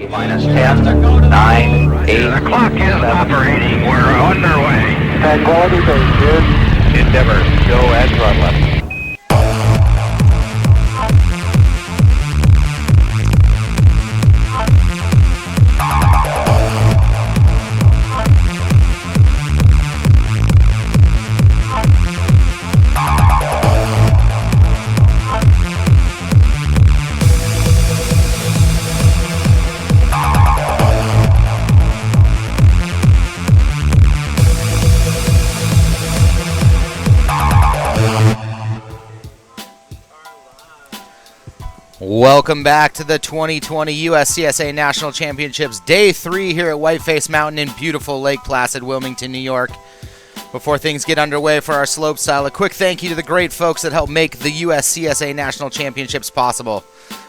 Minus 10, 9, 8. The clock is operating. We're underway. Tranquility Base here. Endeavor, go at throttle. Welcome back to the 2020 USCSA National Championships, Day 3 here at Whiteface Mountain in beautiful Lake Placid, Wilmington, New York. Before things get underway for our slopestyle, a quick thank you to the great folks that helped make the USCSA National Championships possible.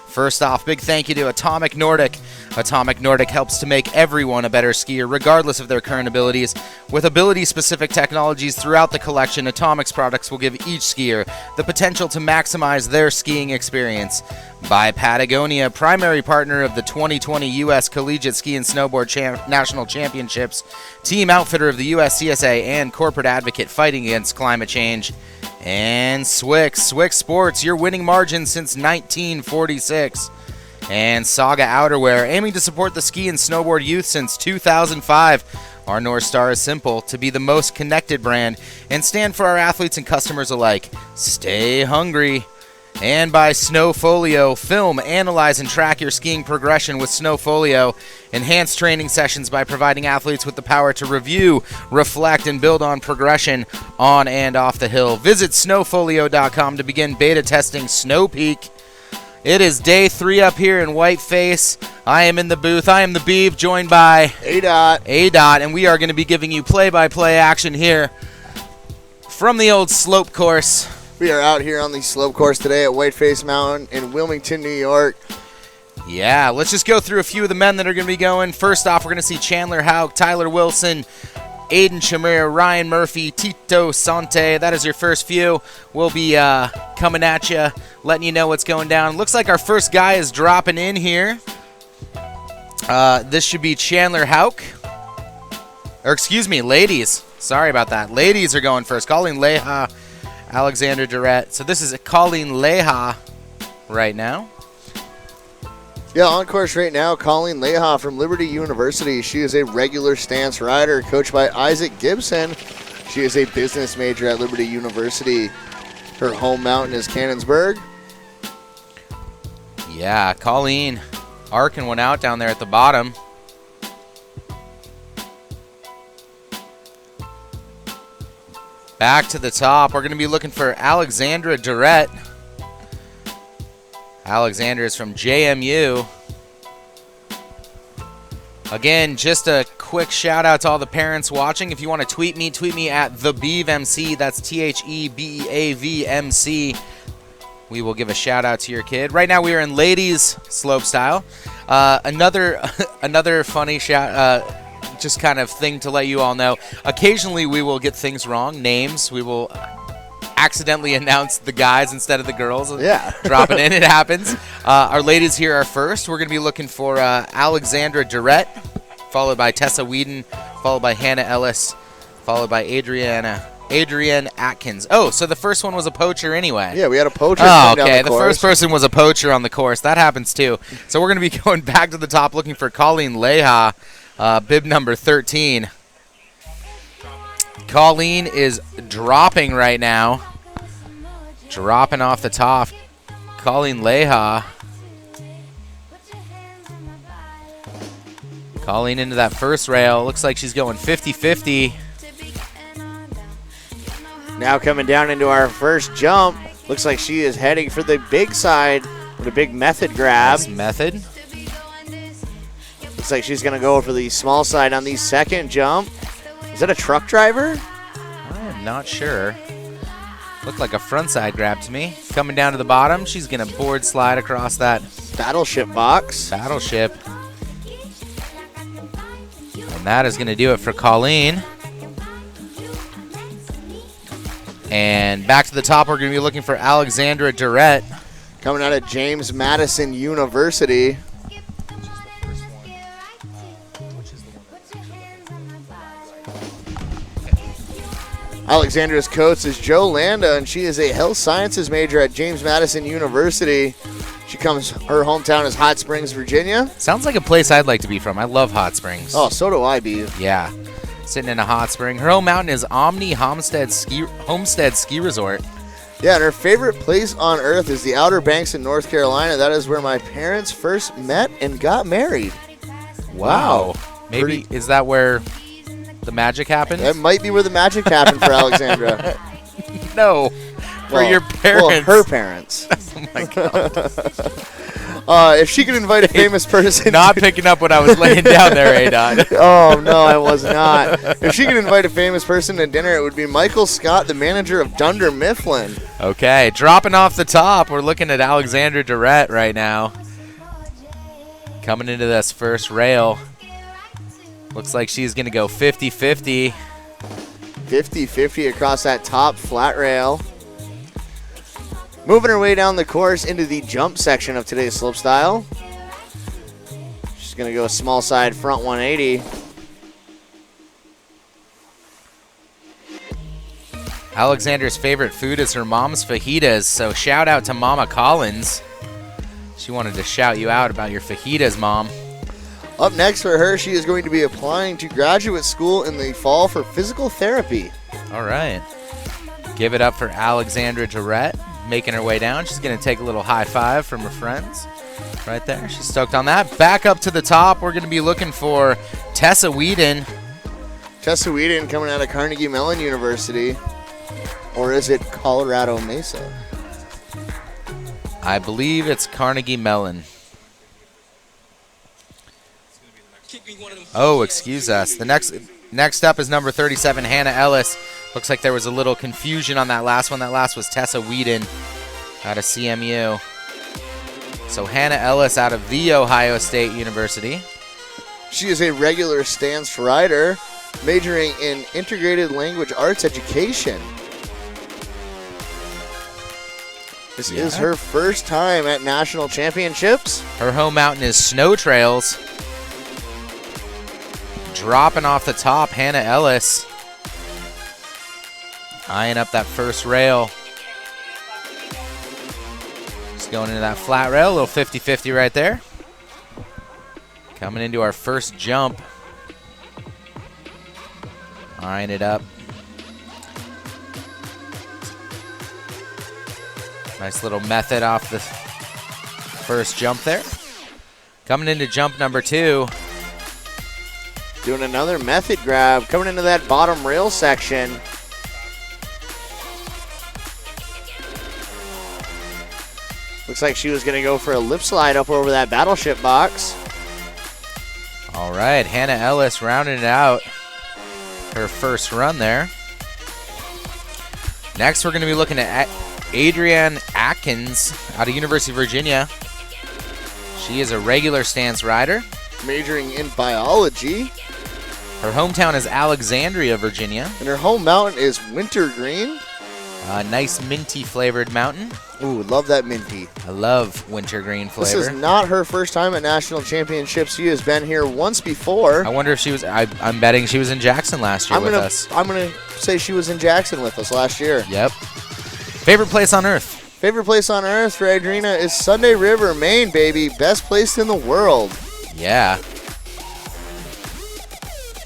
First off, big thank you to Atomic Nordic. Atomic Nordic helps to make everyone a better skier, regardless of their current abilities. With ability-specific technologies throughout the collection, Atomic's products will give each skier the potential to maximize their skiing experience. By Patagonia, primary partner of the 2020 U.S. Collegiate Ski and Snowboard National Championships, team outfitter of the USCSA, and corporate advocate fighting against climate change. And Swick Sports, your winning margin since 1946. And Saga Outerwear, aiming to support the ski and snowboard youth since 2005. Our North Star is simple: to be the most connected brand and stand for our athletes and customers alike. Stay hungry. And by Snowfolio, film, analyze, and track your skiing progression with Snowfolio. Enhance training sessions by providing athletes with the power to review, reflect, and build on progression on and off the hill. Visit snowfolio.com to begin beta testing Snow Peak. It is Day 3 up here in Whiteface. I am in the booth. I am the Beeve, joined by A-Dot, and we are going to be giving you play-by-play action here from the old slope course. We are out here on the slope course today at Whiteface Mountain in Wilmington, New York. Yeah, let's just go through a few of the men that are going to be going. First off, we're going to see Chandler Houck, Tyler Wilson, Aiden Shamir, Ryan Murphy, Tito Sante. That is your first few. We'll be coming at you, letting you know what's going down. Looks like our first guy is dropping in here. This should be Chandler Houck. Or excuse me, ladies. Sorry about that. Ladies are going first. Colleen Leha, Alexander Durrett. So this is Colleen Leha right now. Yeah, on course right now, Colleen Leha from Liberty University. She is a regular stance rider coached by Isaac Gibson. She is a business major at Liberty University. Her home mountain is Cannonsburg. Yeah, Colleen arcing one out down there at the bottom. Back to the top, we're going to be looking for Alexandra Durrett. Alexandra is from JMU. Again, just a quick shout out to all the parents watching. If you want to tweet me at TheBeavMC. That's TheBeavMC. We will give a shout out to your kid. Right now we are in ladies slopestyle. Another funny shout. Just kind of thing to let you all know. Occasionally we will get things wrong, names. We will accidentally announce the guys instead of the girls. Yeah. Drop it in, it happens. Our ladies here are first. We're going to be looking for Alexandra Durrett, followed by Tessa Whedon, followed by Hannah Ellis, followed by Adrienne Atkins. Oh, so the first one was a poacher anyway. Yeah, we had a poacher. Oh, okay. The first person was a poacher on the course. That happens too. So we're going to be going back to the top looking for Colleen Leha. Bib number 13. Colleen is dropping right now. Dropping off the top. Colleen Leha. Colleen into that first rail. Looks like she's going 50-50. Now coming down into our first jump. Looks like she is heading for the big side with a big method grab. Nice method. Looks like she's going to go for the small side on the second jump. Is that a truck driver? I am not sure. Looked like a front side grab to me. Coming down to the bottom, she's going to board slide across that Battleship box. Battleship. And that is going to do it for Colleen. And back to the top, we're going to be looking for Alexandra Durrett. Coming out of James Madison University. Alexandra's coach is Joe Landa, and she is a health sciences major at James Madison University. Her hometown is Hot Springs, Virginia. Sounds like a place I'd like to be from. I love hot springs. Oh, so do I, B. Yeah. Sitting in a hot spring. Her home mountain is Omni Homestead Ski Resort. Yeah, and her favorite place on earth is the Outer Banks in North Carolina. That is where my parents first met and got married. Wow. Maybe, is that where the magic happened? That might be where the magic happened for Alexandra. No. For your parents. Well, her parents. Oh, my God. If she could invite a famous person. Not picking up what I was laying down there, A-Dot. Oh, no, I was not. If she could invite a famous person to dinner, it would be Michael Scott, the manager of Dunder Mifflin. Okay, dropping off the top. We're looking at Alexandra Durrett right now. Coming into this first rail. Looks like she's going to go 50-50. 50-50 across that top flat rail. Moving her way down the course into the jump section of today's slopestyle. She's going to go small side front 180. Alexandra's favorite food is her mom's fajitas, so shout out to Mama Collins. She wanted to shout you out about your fajitas, Mom. Up next for her, she is going to be applying to graduate school in the fall for physical therapy. All right. Give it up for Alexandra Durrett, making her way down. She's going to take a little high five from her friends right there. She's stoked on that. Back up to the top, we're going to be looking for Tessa Whedon. Tessa Whedon coming out of Carnegie Mellon University. Or is it Colorado Mesa? I believe it's Carnegie Mellon. Oh, excuse us. The next up is number 37, Hannah Ellis. Looks like there was a little confusion on that last one. That last was Tessa Whedon out of CMU. So Hannah Ellis out of The Ohio State University. She is a regular stance rider, majoring in integrated language arts education. This is her first time at national championships. Her home mountain is Snow Trails. Dropping off the top, Hannah Ellis. Eyeing up that first rail. Just going into that flat rail, a little 50-50 right there. Coming into our first jump. Eyeing it up. Nice little method off the first jump there. Coming into jump number 2. Doing another method grab, coming into that bottom rail section. Looks like she was going to go for a lip slide up over that battleship box. All right, Hannah Ellis rounding it out. Her first run there. Next, we're going to be looking at Adrienne Atkins out of University of Virginia. She is a regular stance rider. Majoring in biology. Her hometown is Alexandria, Virginia. And her home mountain is Wintergreen. A nice minty flavored mountain. Ooh, love that minty. I love wintergreen flavor. This is not her first time at national championships. She has been here once before. I wonder if she was, I'm betting she was in Jackson last year with us. I'm going to say she was in Jackson with us last year. Yep. Favorite place on earth? Favorite place on earth for Adriana is Sunday River, Maine, baby. Best place in the world. Yeah.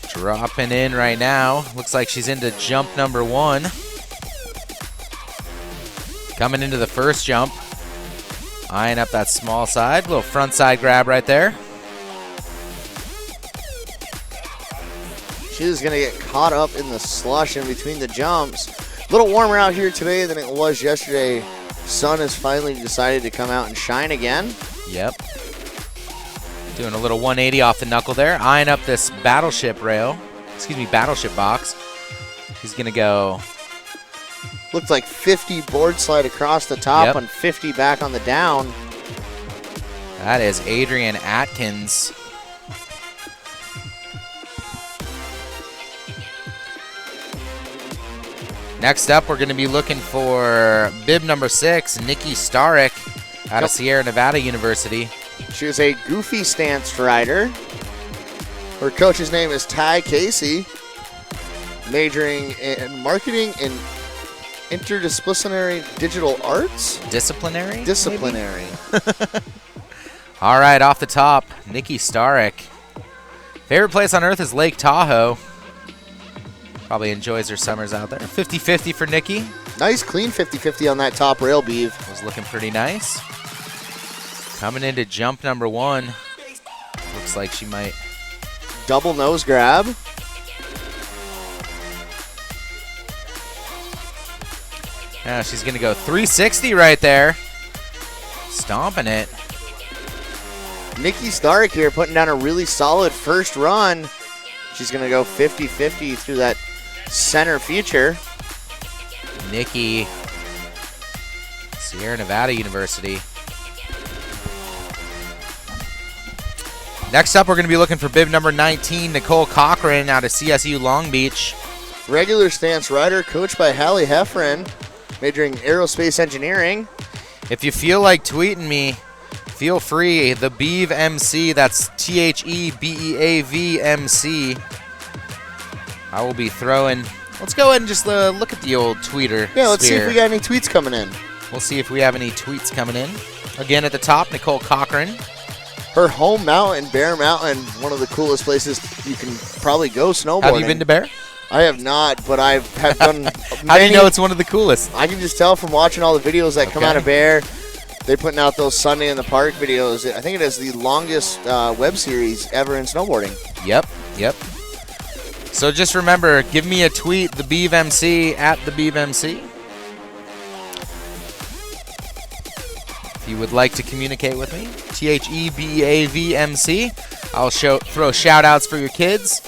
Dropping in right now. Looks like she's into jump number 1. Coming into the first jump. Eyeing up that small side. Little front side grab right there. She's going to get caught up in the slush in between the jumps. A little warmer out here today than it was yesterday. Sun has finally decided to come out and shine again. Yep. Doing a little 180 off the knuckle there. Eyeing up this battleship rail. Excuse me, battleship box. She's going to go... Looks like 50 board slide across the top and 50 back on the down. That is Adrienne Atkins. Next up, we're going to be looking for bib number 6, Nikki Starrick out of Sierra Nevada University. She is a goofy stance rider. Her coach's name is Ty Casey. majoring in marketing and interdisciplinary digital arts. Disciplinary? Disciplinary. All right, off the top, Nikki Starek. Favorite place on earth is Lake Tahoe. Probably enjoys her summers out there. 50-50 for Nikki. Nice clean 50-50 on that top rail, Beeve. Was looking pretty nice. Coming into jump number 1. Looks like she might. Double nose grab. Yeah, she's going to go 360 right there. Stomping it. Nikki Stark here putting down a really solid first run. She's going to go 50-50 through that center feature. Nikki, Sierra Nevada University. Next up, we're going to be looking for bib number 19, Nicole Cochran out of CSU Long Beach. Regular stance rider, coached by Hallie Heffron, majoring in aerospace engineering. If you feel like tweeting me, feel free. The Beav MC, that's TheBeavMC. I will be throwing. Let's go ahead and just look at the old tweeter. Yeah, let's see sphere. if we got any tweets coming in. We'll see if we have any tweets coming in. Again, at the top, Nicole Cochran. Her home mountain, Bear Mountain, one of the coolest places you can probably go snowboarding. Have you been to Bear? I have not, but I have done many. How do you know it's one of the coolest? I can just tell from watching all the videos that come out of Bear. They're putting out those Sunday in the Park videos. I think it is the longest web series ever in snowboarding. Yep. So just remember, give me a tweet, the Beav MC, at the Beav MC. If you would like to communicate with me, TheBeavMC. I'll throw shout outs for your kids.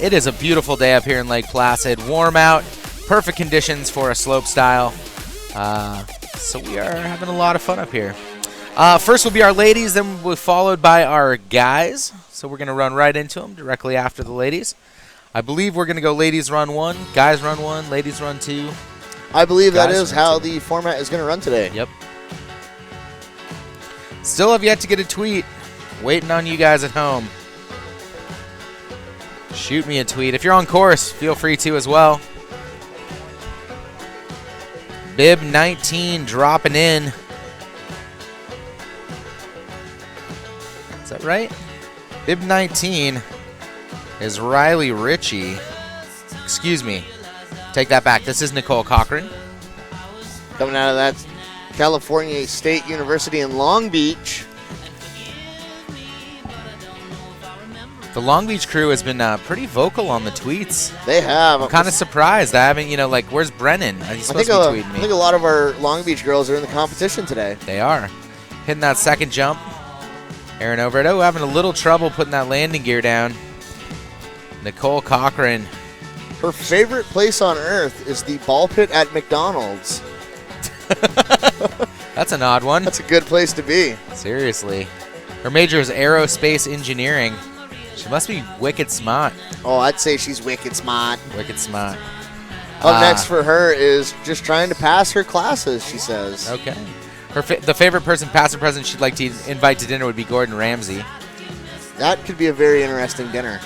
It is a beautiful day up here in Lake Placid. Warm out, perfect conditions for a slope style. So we are having a lot of fun up here. First will be our ladies, then we'll be followed by our guys. So we're going to run right into them directly after the ladies. I believe we're going to go ladies run 1, guys run 1, ladies run 2. I believe that Guys is run how 2. the format is going to run today. Yep. Still have yet to get a tweet. Waiting on you guys at home. Shoot me a tweet. If you're on course, feel free to as well. Bib 19 dropping in. Is that right? Bib 19 is Riley Ritchie. Excuse me. Take that back. This is Nicole Cochran. Coming out of that California State University in Long Beach. The Long Beach crew has been pretty vocal on the tweets. They have. I'm kind of surprised. I haven't, like, where's Brennan? He's supposed to be tweeting me. I think a lot of our Long Beach girls are in the competition today. They are. Hitting that second jump. Aaron over it. Oh, having a little trouble putting that landing gear down. Nicole Cochran. Her favorite place on earth is the ball pit at McDonald's. That's an odd one. That's a good place to be. Seriously. Her major is aerospace engineering. She must be wicked smart. Oh, I'd say she's wicked smart. Wicked smart. Up next for her is just trying to pass her classes, she says. Okay. The favorite person, past or present, she'd like to invite to dinner would be Gordon Ramsay. That could be a very interesting dinner.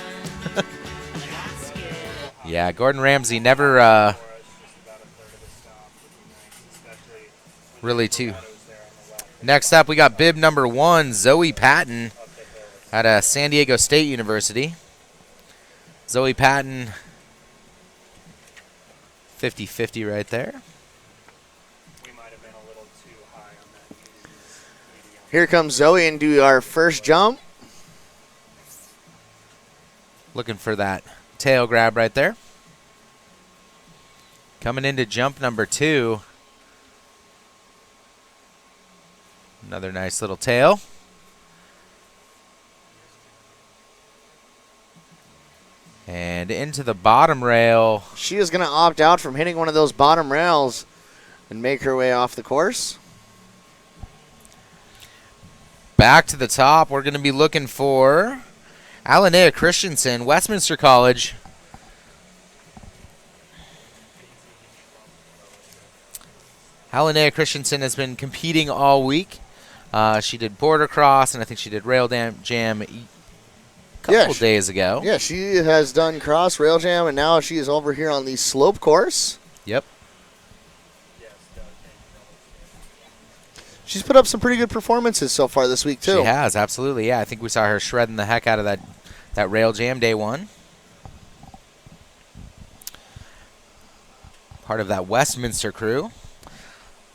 Yeah, Gordon Ramsay never really too. Next up, we got bib number 1, Zoe Patton at San Diego State University. Zoe Patton, 50-50 right there. We might have been a little too high on that. Here comes Zoe and do our first jump. Looking for that tail grab right there. Coming into jump number 2. Another nice little tail. And into the bottom rail. She is going to opt out from hitting one of those bottom rails and make her way off the course. Back to the top, we're going to be looking for Alanea Christensen, Westminster College. Alanea Christensen has been competing all week. She did border cross, and I think she did rail jam couple days ago. Yeah, she has done cross rail jam, and now she is over here on the slope course. Yep. She's put up some pretty good performances so far this week, too. She has, absolutely. Yeah, I think we saw her shredding the heck out of that rail jam day one. Part of that Westminster crew.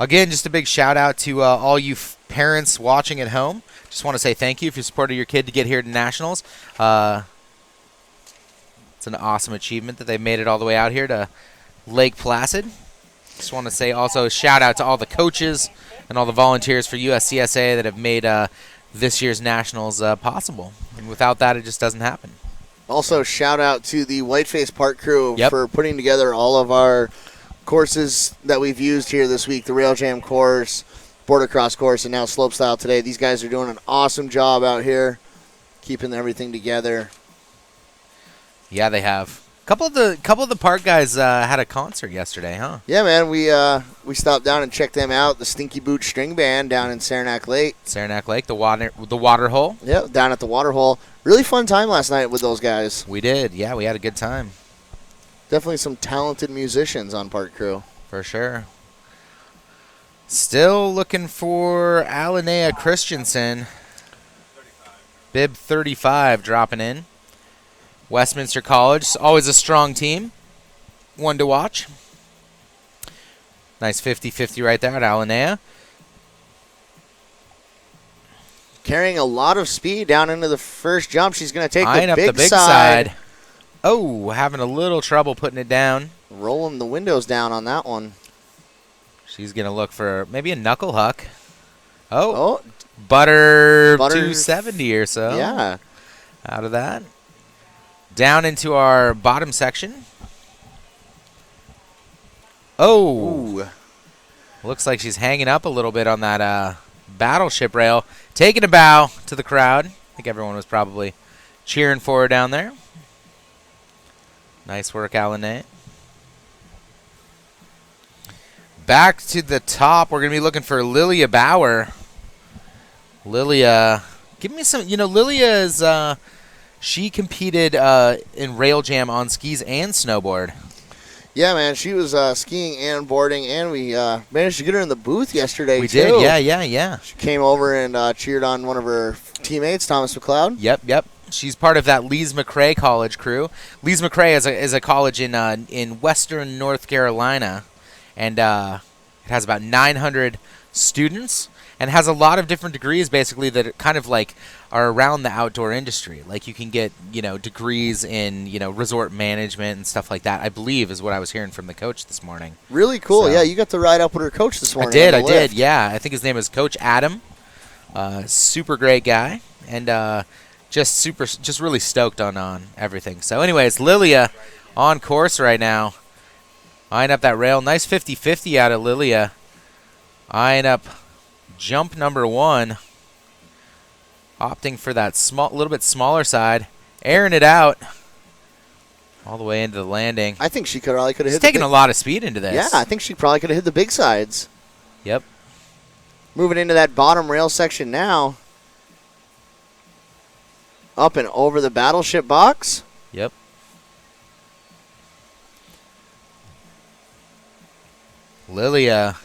Again, just a big shout out to all you parents watching at home. Just want to say thank you for supporting your kid to get here to Nationals. It's an awesome achievement that they made it all the way out here to Lake Placid. Just want to say also a shout out to all the coaches and all the volunteers for USCSA that have made this year's Nationals possible. And without that, it just doesn't happen. Also, shout out to the Whiteface Park crew Yep. for putting together all of our courses that we've used here this week. The Rail Jam course, Border Cross course, and now Slopestyle today. These guys are doing an awesome job out here, keeping everything together. Yeah, they have. Couple of the park guys had a concert yesterday, huh? Yeah, man, we stopped down and checked them out. The Stinky Boot String Band down in Saranac Lake. Saranac Lake, the water hole. Yep, down at the water hole. Really fun time last night with those guys. We did, yeah, we had a good time. Definitely some talented musicians on Park Crew. For sure. Still looking for Alinea Christensen. Bib 35 dropping in. Westminster College, always a strong team. One to watch. Nice 50-50 right there at Alinea. Carrying a lot of speed down into the first jump. She's going to take Eyeing the up big, the big side. Oh, having a little trouble putting it down. Rolling the windows down on that one. She's going to look for maybe a knuckle huck. Oh, Oh, butter Butter- 270 or so. yeah. Out of that. Down into our bottom section. Oh. Ooh. Looks like she's hanging up a little bit on that battleship rail. Taking a bow to the crowd. I think everyone was probably cheering for her down there. Nice work, Alinea. Back to the top. We're going to be looking for Lilia Bauer. Lilia, give me some, Lilia is, she competed in Rail Jam on skis and snowboard. Yeah, man. She was skiing and boarding, and we managed to get her in the booth yesterday, We too. did, yeah. She came over and cheered on one of her teammates, Thomas McLeod. Yep. She's part of that Lees McRae College crew. Lees McRae is a college in western North Carolina, and it has about 900 students and has a lot of different degrees basically that kind of like are around the outdoor industry. Like you can get, degrees in, resort management and stuff like that, I believe is what I was hearing from the coach this morning. Really cool. So- Yeah, you got to ride up with her coach this morning. I on the did, lift. yeah. I think his name is Coach Adam. Super great guy, and just really stoked on everything. So anyways, Lilia on course right now. Eyeing up that rail. Nice 50-50 out of Lilia. Eyeing up jump number one. Opting for that little bit smaller side. Airing it out. All the way into the landing. I think she probably could have She's hit taking a lot of speed into this. Yeah, I think she probably could have hit the big sides. Yep. Moving into that bottom rail section now. Up and over the battleship box. Yep. Lilia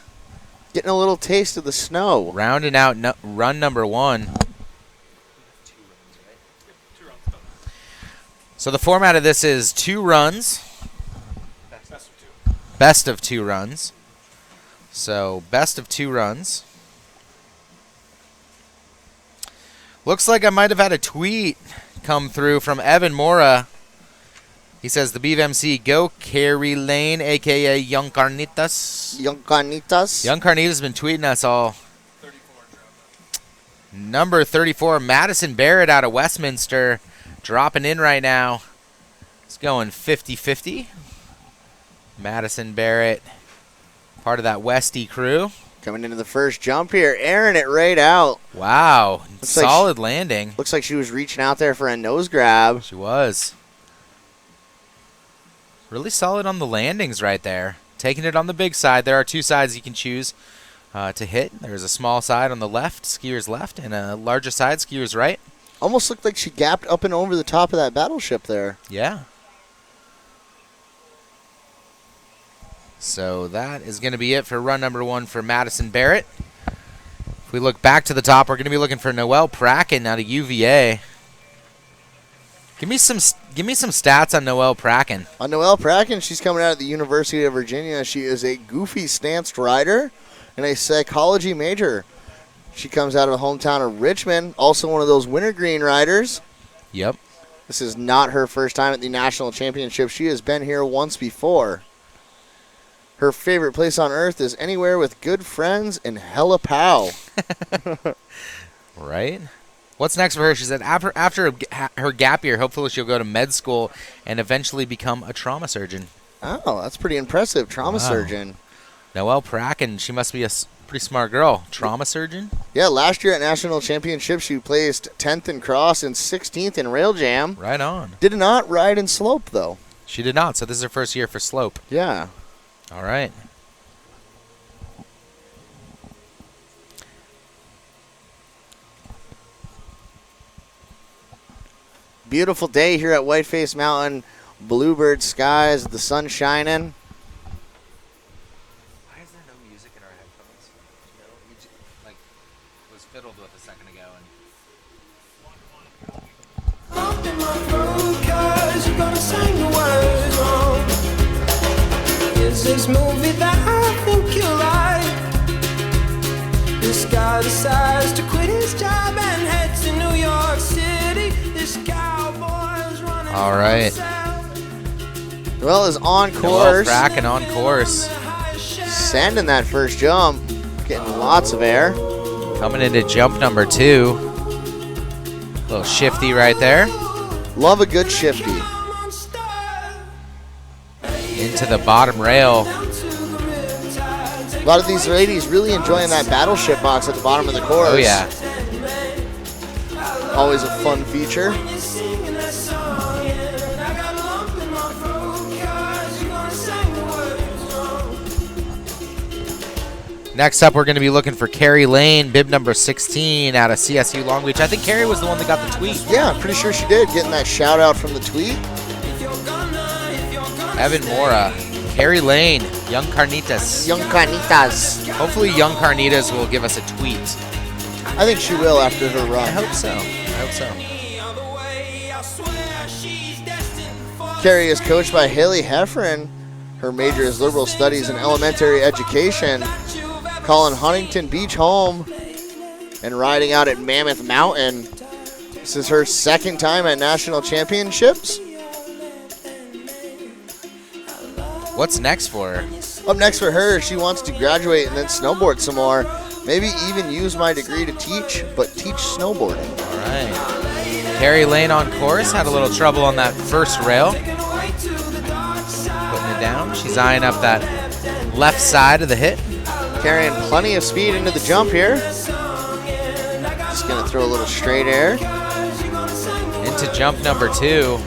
Getting a little taste of the snow. rounding out run number one. So the format of this is 2 runs. Best of 2 runs. So best of 2 runs. Looks like I might have had a tweet come through from Evan Mora. He says the BVMC go Carrie Lane, a.k.a. Young Carnitas. Young Carnitas. Young Carnitas has been tweeting us all. Number 34, Madison Barrett out of Westminster, dropping in right now. It's going 50-50. Madison Barrett, part of that Westy crew. Coming into the first jump here. Airing it right out. Wow, Looks like solid landing. Looks like she was reaching out there for a nose grab. She was. Really solid on the landings right there. Taking it on the big side. There are 2 sides you can choose to hit. There's a small side on the left, skier's left, and a larger side, skier's right. Almost looked like she gapped up and over the top of that battleship there. Yeah. So that is going to be it for run number 1 for Madison Barrett. If we look back to the top, we're going to be looking for Noelle Pracken out of UVA. Give me some stats on Noelle Pracken. On Noelle Pracken, she's coming out of the University of Virginia. She is a goofy stanced rider and a psychology major. She comes out of the hometown of Richmond, also one of those wintergreen riders. Yep. This is not her first time at the national championship. She has been here once before. Her favorite place on earth is anywhere with good friends and hella pow. Right? What's next for her? She said after her gap year, hopefully she'll go to med school and eventually become a trauma surgeon. Oh, that's pretty impressive. Trauma surgeon. Noelle Pracken, she must be a pretty smart girl. Trauma surgeon? Yeah, last year at national championship, she placed 10th in cross and 16th in rail jam. Right on. Did not ride in slope, though. She did not, so this is her first year for slope. Yeah. All right. Beautiful day here at Whiteface Mountain. Bluebird skies, the sun shining. Why is there no music in our headphones? You know, like it was fiddled with a second ago. Is this movie that I think you like? This guy decides to quit his job and head to New York City. This cowboy's running. All right. Noelle is on Noelle course. Pracken on course. Sanding that first jump. Getting lots of air. Coming into jump number 2. Little shifty right there. Love a good shifty. Into the bottom rail. A lot of these ladies really enjoying that battleship box at the bottom of the course. Oh, yeah. Always a fun feature. Next up, we're going to be looking for Carrie Lane, bib number 16 out of CSU Long Beach. I think Carrie was the one that got the tweet. Yeah, I'm pretty sure she did, getting that shout out from the tweet. Evan Mora, Carrie Lane, Young Carnitas. Young Carnitas. Hopefully Young Carnitas will give us a tweet. I think she will after her run. I hope so. Carrie is coached by Haley Heffron. Her major is liberal studies and elementary education. Calling Huntington Beach home and riding out at Mammoth Mountain. This is her second time at national championships. What's next for her? Up next for her, she wants to graduate and then snowboard some more. Maybe even use my degree to teach, but teach snowboarding. All right. Carrie Lane on course. Had a little trouble on that first rail. Putting it down. She's eyeing up that left side of the hit. Carrying plenty of speed into the jump here. Just going to throw a little straight air. Into jump number 2.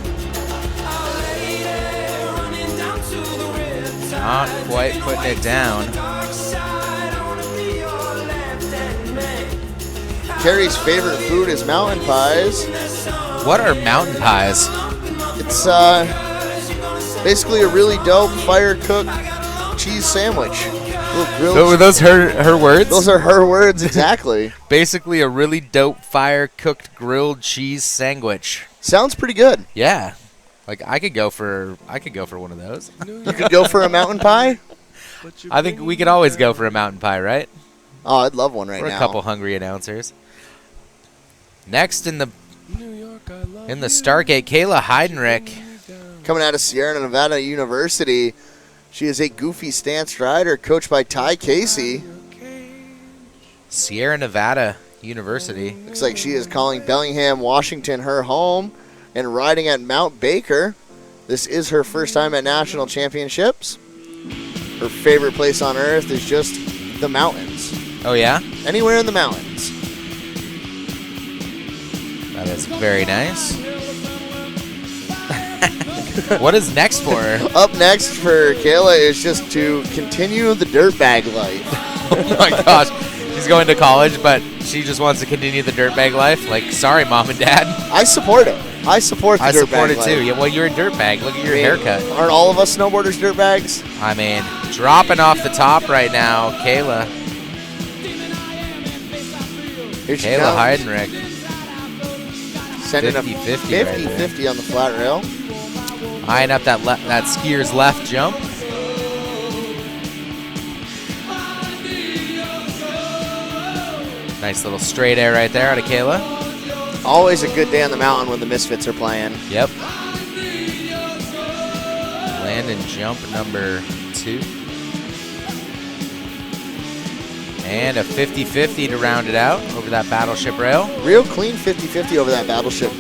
Not quite putting it down. Carrie's favorite food is mountain pies. What are mountain pies? It's basically a really dope fire-cooked cheese sandwich. So were those her words? Those are her words, exactly. Basically a really dope fire-cooked grilled cheese sandwich. Sounds pretty good. Yeah. Like I could go for one of those. You could go for a mountain pie? I think we could always go for a mountain pie, right? Oh, I'd love one right We're now. a couple hungry announcers. Next in the Stargate, Kayla Heidenreich. Coming out of Sierra Nevada University, she is a goofy stance rider coached by Ty Casey. Sierra Nevada University. Looks like she is calling Bellingham, Washington her home and riding at Mount Baker. This is her first time at national championships. Her favorite place on earth is just the mountains. Oh, yeah? Anywhere in the mountains. That is very nice. What is next for her? Up next for Kayla is just to continue the dirtbag life. Oh, my gosh. She's She's going to college, but she just wants to continue the dirtbag life. Like, sorry, mom and dad. I support it. I support the I dirtbag support it life. too. Yeah, well, you're a dirtbag. Look at your haircut. Aren't all of us snowboarders dirtbags? I mean, dropping off the top right now, Kayla. Here she Kayla comes. Heidenreich. Sending a 50-50 right there. 50-50 on the flat rail. Eyeing up that skier's left jump. Nice little straight air right there out of Kayla. Always a good day on the mountain when the Misfits are playing. Yep. Land and jump number 2. And a 50-50 to round it out over that battleship rail. Real clean 50-50 over that battleship.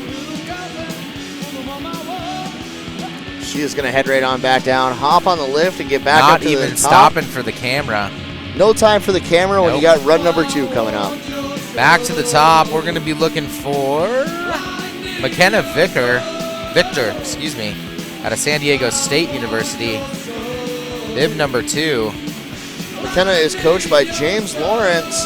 She is going to head right on back down, hop on the lift, and get back up to the top. Not even stopping for the camera. No time for the camera when you got run number 2 coming up. Back to the top, we're going to be looking for McKenna Victor, out of San Diego State University. Bib number 2. McKenna is coached by James Lawrence.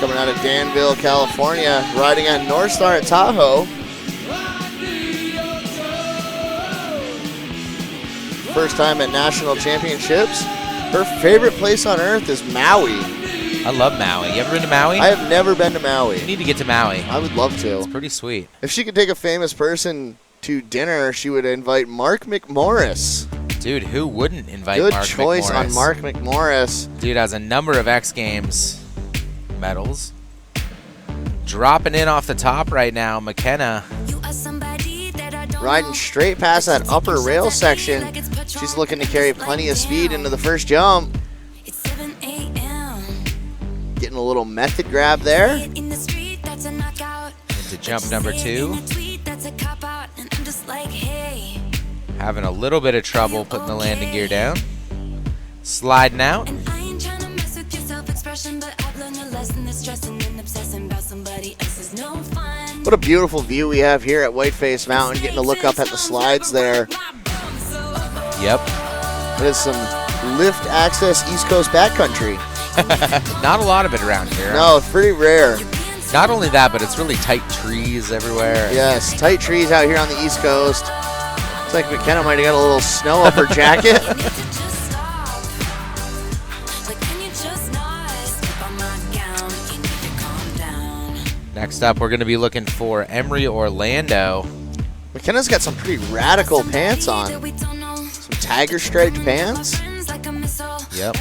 Coming out of Danville, California, riding on North Star at Tahoe. First time at national championships. Her favorite place on earth is Maui. I love Maui. You ever been to Maui? I have never been to Maui. You need to get to Maui. I would love to. It's pretty sweet. If she could take a famous person to dinner, she would invite Mark McMorris. Dude, who wouldn't invite Good Mark choice McMorris? on Mark McMorris. Dude has a number of X Games medals. Dropping in off the top right now, McKenna. Riding straight past that upper rail section. She's looking to carry plenty of speed into the first jump. Getting a little method grab there. Into jump number 2. Having a little bit of trouble putting the landing gear down. Sliding out. What a beautiful view we have here at Whiteface Mountain, getting to look up at the slides there. Yep. That is some lift access East Coast backcountry. Not a lot of it around here. No, it's pretty rare. Not only that, but it's really tight trees everywhere. Yes, tight trees out here on the East Coast. Looks like McKenna might have got a little snow up her jacket. Next up, we're going to be looking for Emery Orlando. McKenna's got some pretty radical pants on. Some tiger striped pants. Yep.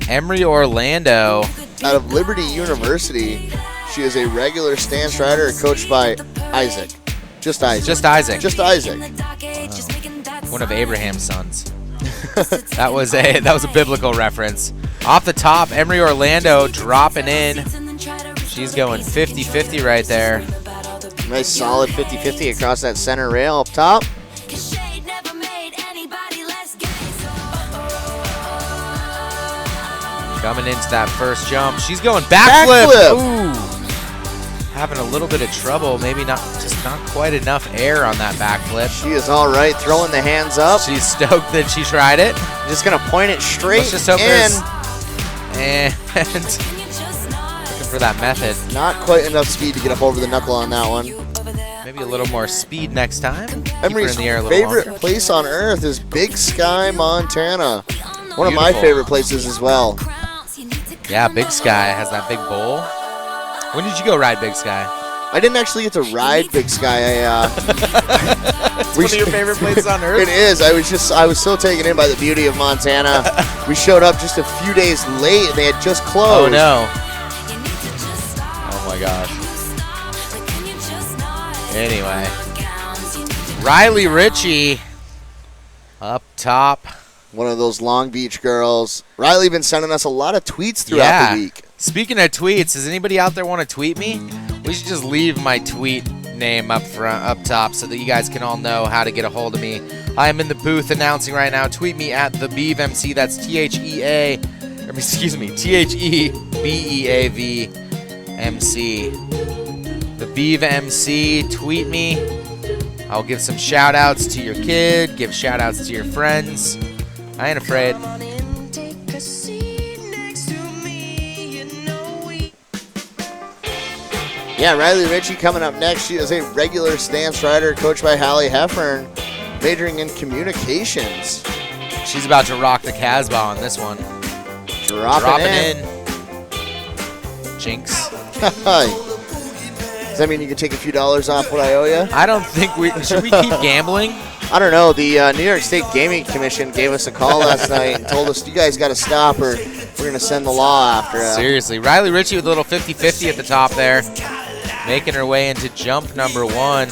Emery Orlando. Out of Liberty University, she is a regular stance rider coached by Isaac. Just Isaac. Just Isaac. Just Isaac. Wow. One of Abraham's sons. That was a biblical reference. Off the top, Emery Orlando dropping in. She's going 50-50 right there. Nice solid 50-50 across that center rail up top. Coming into that first jump. She's going backflip. Backflip. Ooh. Having a little bit of trouble. Maybe not quite enough air on that backflip. She is all right, throwing the hands up. She's stoked that she tried it. Just going to point it straight Let's just hope in. And looking for that method. Not quite enough speed to get up over the knuckle on that one. Maybe a little more speed next time. Keep her Emery's in the air a little favorite longer. place on earth is Big Sky, Montana. One of my Beautiful. favorite places as well. Yeah, Big Sky has that big bowl. When did you go ride Big Sky? I didn't actually get to ride Big Sky. It's one of your favorite places on earth. It is. I was so taken in by the beauty of Montana. We showed up just a few days late, and they had just closed. Oh no! Oh my gosh. Anyway, Riley Ritchie up top. One of those Long Beach girls. Riley been sending us a lot of tweets throughout the week. Speaking of tweets, does anybody out there want to tweet me? We should just leave my tweet name up top so that you guys can all know how to get a hold of me. I am in the booth announcing right now. Tweet me at the BeavMC. That's TheBeavMC. The BeavMC. Tweet me. I'll give some shout outs to your kid. Give shout outs to your friends. I ain't afraid. Yeah, Riley Ritchie coming up next. She is a regular stance rider coached by Hallie Heffern, majoring in communications. She's about to rock the Casbah on this one. Dropping in. Jinx. Does that mean you can take a few dollars off what I owe you? I don't think should we keep gambling? I don't know. The New York State Gaming Commission gave us a call last night and told us, you guys got to stop or we're going to send the law after us. Seriously. Riley Ritchie with a little 50-50 at the top there. Making her way into jump number 1.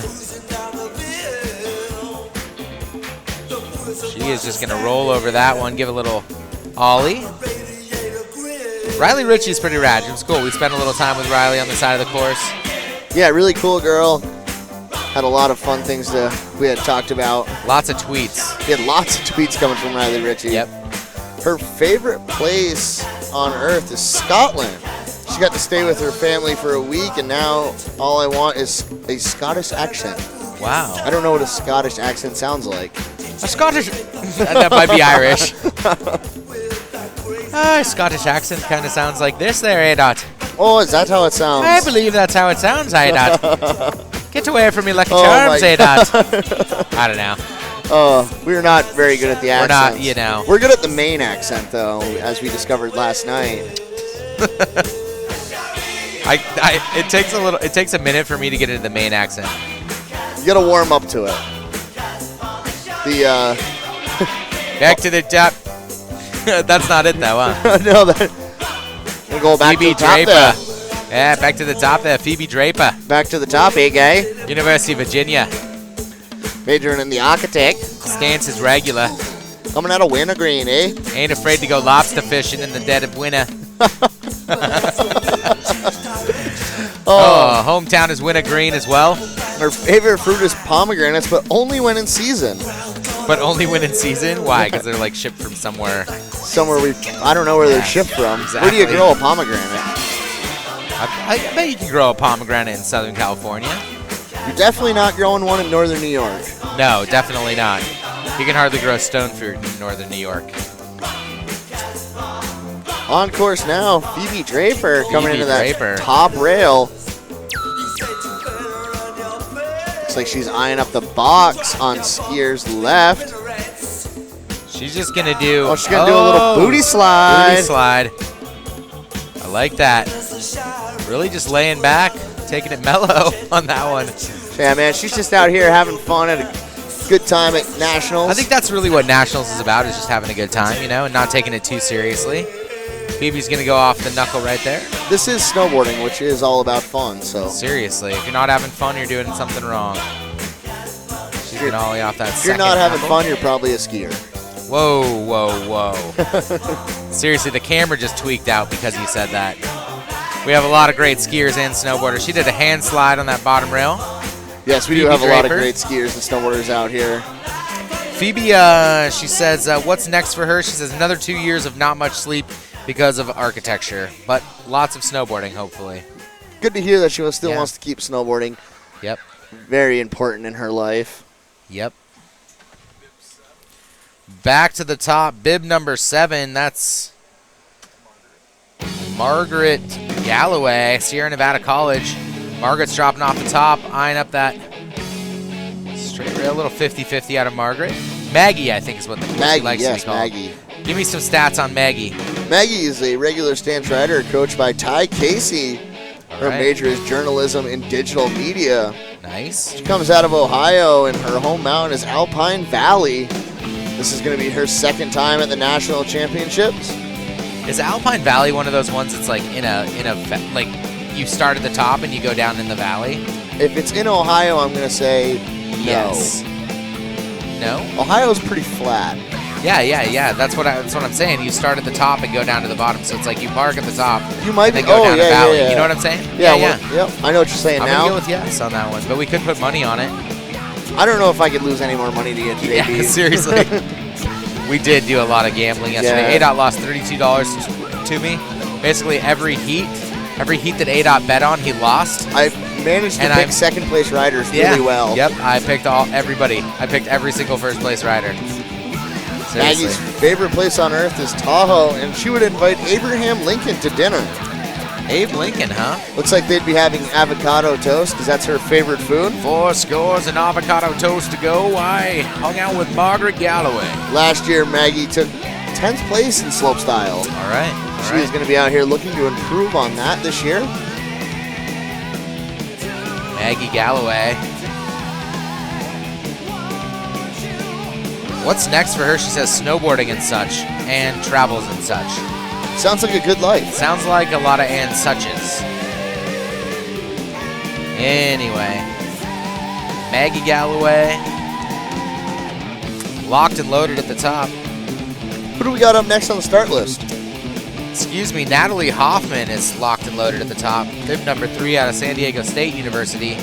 She is just going to roll over that one, give a little ollie. Riley Ritchie is pretty rad. It was cool. We spent a little time with Riley on the side of the course. Yeah, really cool girl. Had a lot of fun things we had talked about. Lots of tweets. We had lots of tweets coming from Riley Ritchie. Yep. Her favorite place on earth is Scotland. She got to stay with her family for a week, and now all I want is a Scottish accent. Wow. I don't know what a Scottish accent sounds like. A Scottish... that might be Irish. Scottish accent kind of sounds like this there, Dot. Oh, is that how it sounds? I believe that's how it sounds, Dot. Get away from me, Lucky Charms, Dot. I don't know. We're not very good at the accent. We're not, you know. We're good at the Maine accent, though, as we discovered last night. It takes a minute for me to get into the Maine accent. You gotta warm up to it. Back to the top. That's not it though, huh? No, we'll go back Phoebe to the top Draper. there. Yeah, back to the top there. Phoebe Draper. Back to the top, guy. University of Virginia. Majoring in the architect. Stance is regular. Coming out of Wintergreen, eh? Ain't afraid to go lobster fishing in the dead of winter. Hometown is Wintergreen as well. Her favorite fruit is pomegranates, but only when in season. But only when in season? Why? Because they're like shipped from somewhere. I don't know where they're shipped from. Exactly. Where do you grow a pomegranate? I bet you can grow a pomegranate in Southern California. You're definitely not growing one in Northern New York. No, definitely not. You can hardly grow stone fruit in Northern New York. On course now, Phoebe Draper coming into that Draper. top rail. Looks like she's eyeing up the box on skier's left. She's just going to do... Oh, she's going to do a little booty slide. Booty slide. I like that. Really just laying back, taking it mellow on that one. Yeah, man, she's just out here having fun at a good time at Nationals. I think that's really what Nationals is about, is just having a good time, you know, and not taking it too seriously. Phoebe's going to go off the knuckle right there. This is snowboarding, which is all about fun, so. Seriously, if you're not having fun, you're doing something wrong. She's going to ollie off that If you're not having fun, you're probably a skier. Whoa, whoa, whoa. Seriously, the camera just tweaked out because you said that. We have a lot of great skiers and snowboarders. She did a hand slide on that bottom rail. Yes, we do have a lot of great skiers and snowboarders out here. Phoebe, she says, what's next for her? She says another 2 years of not much sleep because of architecture, but lots of snowboarding, hopefully. Good to hear that she still wants to keep snowboarding. Yep. Very important in her life. Yep. Back to the top, bib number 7. That's Margaret Galloway, Sierra Nevada College. Margaret's dropping off the top, eyeing up that straight rail, a little 50-50 out of Margaret. Maggie, I think is what she likes to be called. Maggie. Give me some stats on Maggie. Maggie is a regular stance rider coached by Ty Casey. Her major is journalism and digital media. Nice. She comes out of Ohio, and her home mountain is Alpine Valley. This is going to be her second time at the national championships. Is Alpine Valley one of those ones that's like like you start at the top and you go down in the valley? If it's in Ohio, I'm going to say no. Yes. No? Ohio's pretty flat. Yeah. That's what I'm saying. You start at the top and go down to the bottom. So it's like you park at the top. You might and then go down the valley. Yeah. You know what I'm saying? Yeah. Yep. I know what you're saying I'm now. gonna go with yes on that one, but we could put money on it. I don't know if I could lose any more money to get JB. Yeah, seriously. We did do a lot of gambling yesterday. Yeah. ADOT lost $32 to me. Basically every heat that ADOT bet on, he lost. I managed to pick second place riders really well. Yep, I picked everybody. I picked every single first place rider. Seriously. Maggie's favorite place on earth is Tahoe, and she would invite Abraham Lincoln to dinner. Abe Lincoln, huh? Looks like they'd be having avocado toast because that's her favorite food. 4 scores and avocado toast to go. I hung out with Margaret Galloway. Last year, Maggie took 10th place in slopestyle. All right. She is going to be out here looking to improve on that this year. Maggie Galloway. What's next for her? She says snowboarding and such, and travels and such. Sounds like a good life. Sounds like a lot of and suches. Anyway, Maggie Galloway, locked and loaded at the top. Who do we got up next on the start list? Excuse me, Natalie Hoffman is locked and loaded at the top. Bib number 3 out of San Diego State University.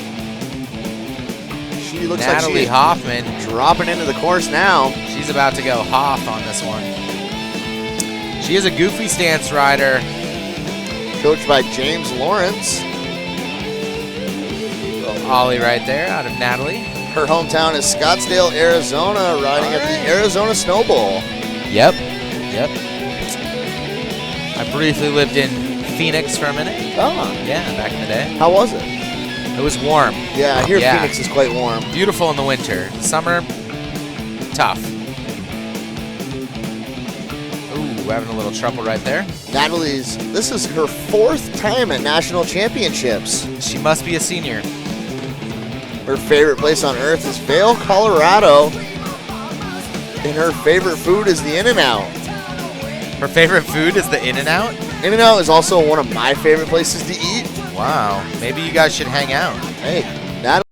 She looks Natalie like she's Hoffman. dropping into the course now. She's about to go Hoff on this one. She is a goofy stance rider. Coached by James Lawrence. Ollie right there out of Natalie. Her hometown is Scottsdale, Arizona, riding at the Arizona Snow Bowl. Yep. I briefly lived in Phoenix for a minute. Oh, Yeah, back in the day. how was it? It was warm. Yeah, I hear Yeah. Phoenix is quite warm. Beautiful in the winter. Summer, tough. Ooh, we're having a little trouble right there. This is her 4th time at national championships. She must be a senior. Her favorite place on earth is Vail, Colorado. And her favorite food is the In-N-Out. Her favorite food is the In-N-Out? In-N-Out is also one of my favorite places to eat. Wow. Maybe you guys should hang out. Hey, Natalie.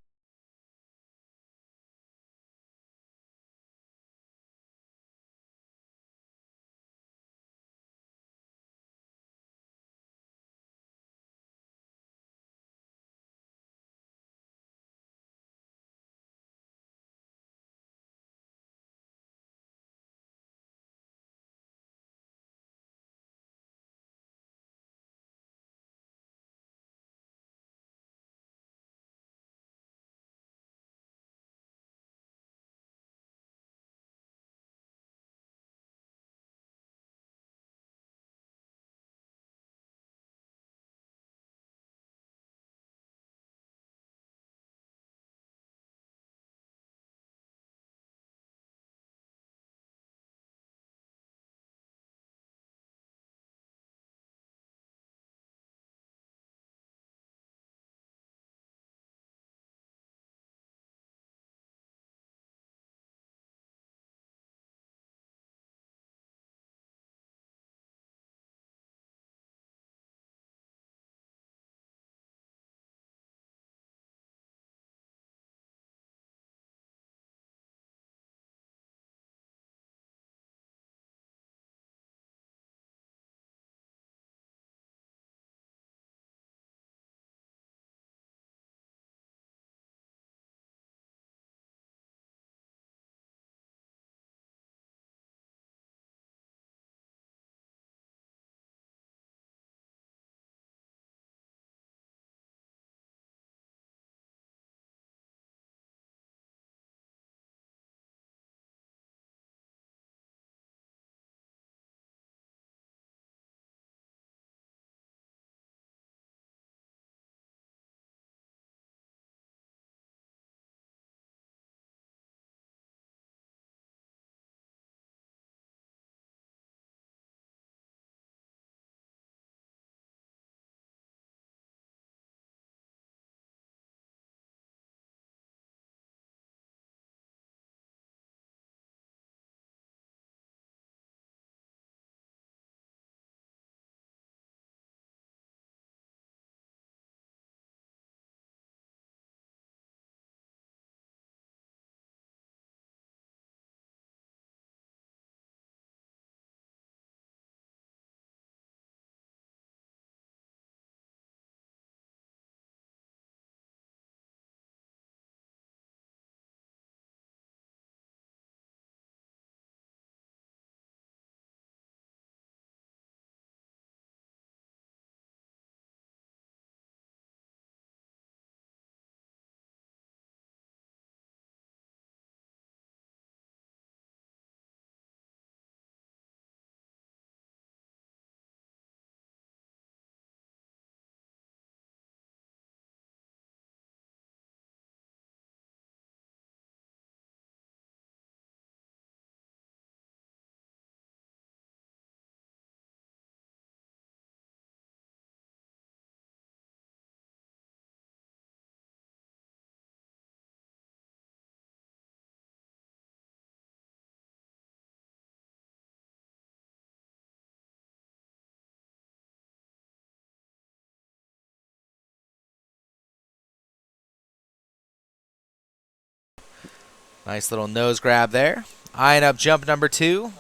Nice little nose grab there. Eyeing up jump number 2.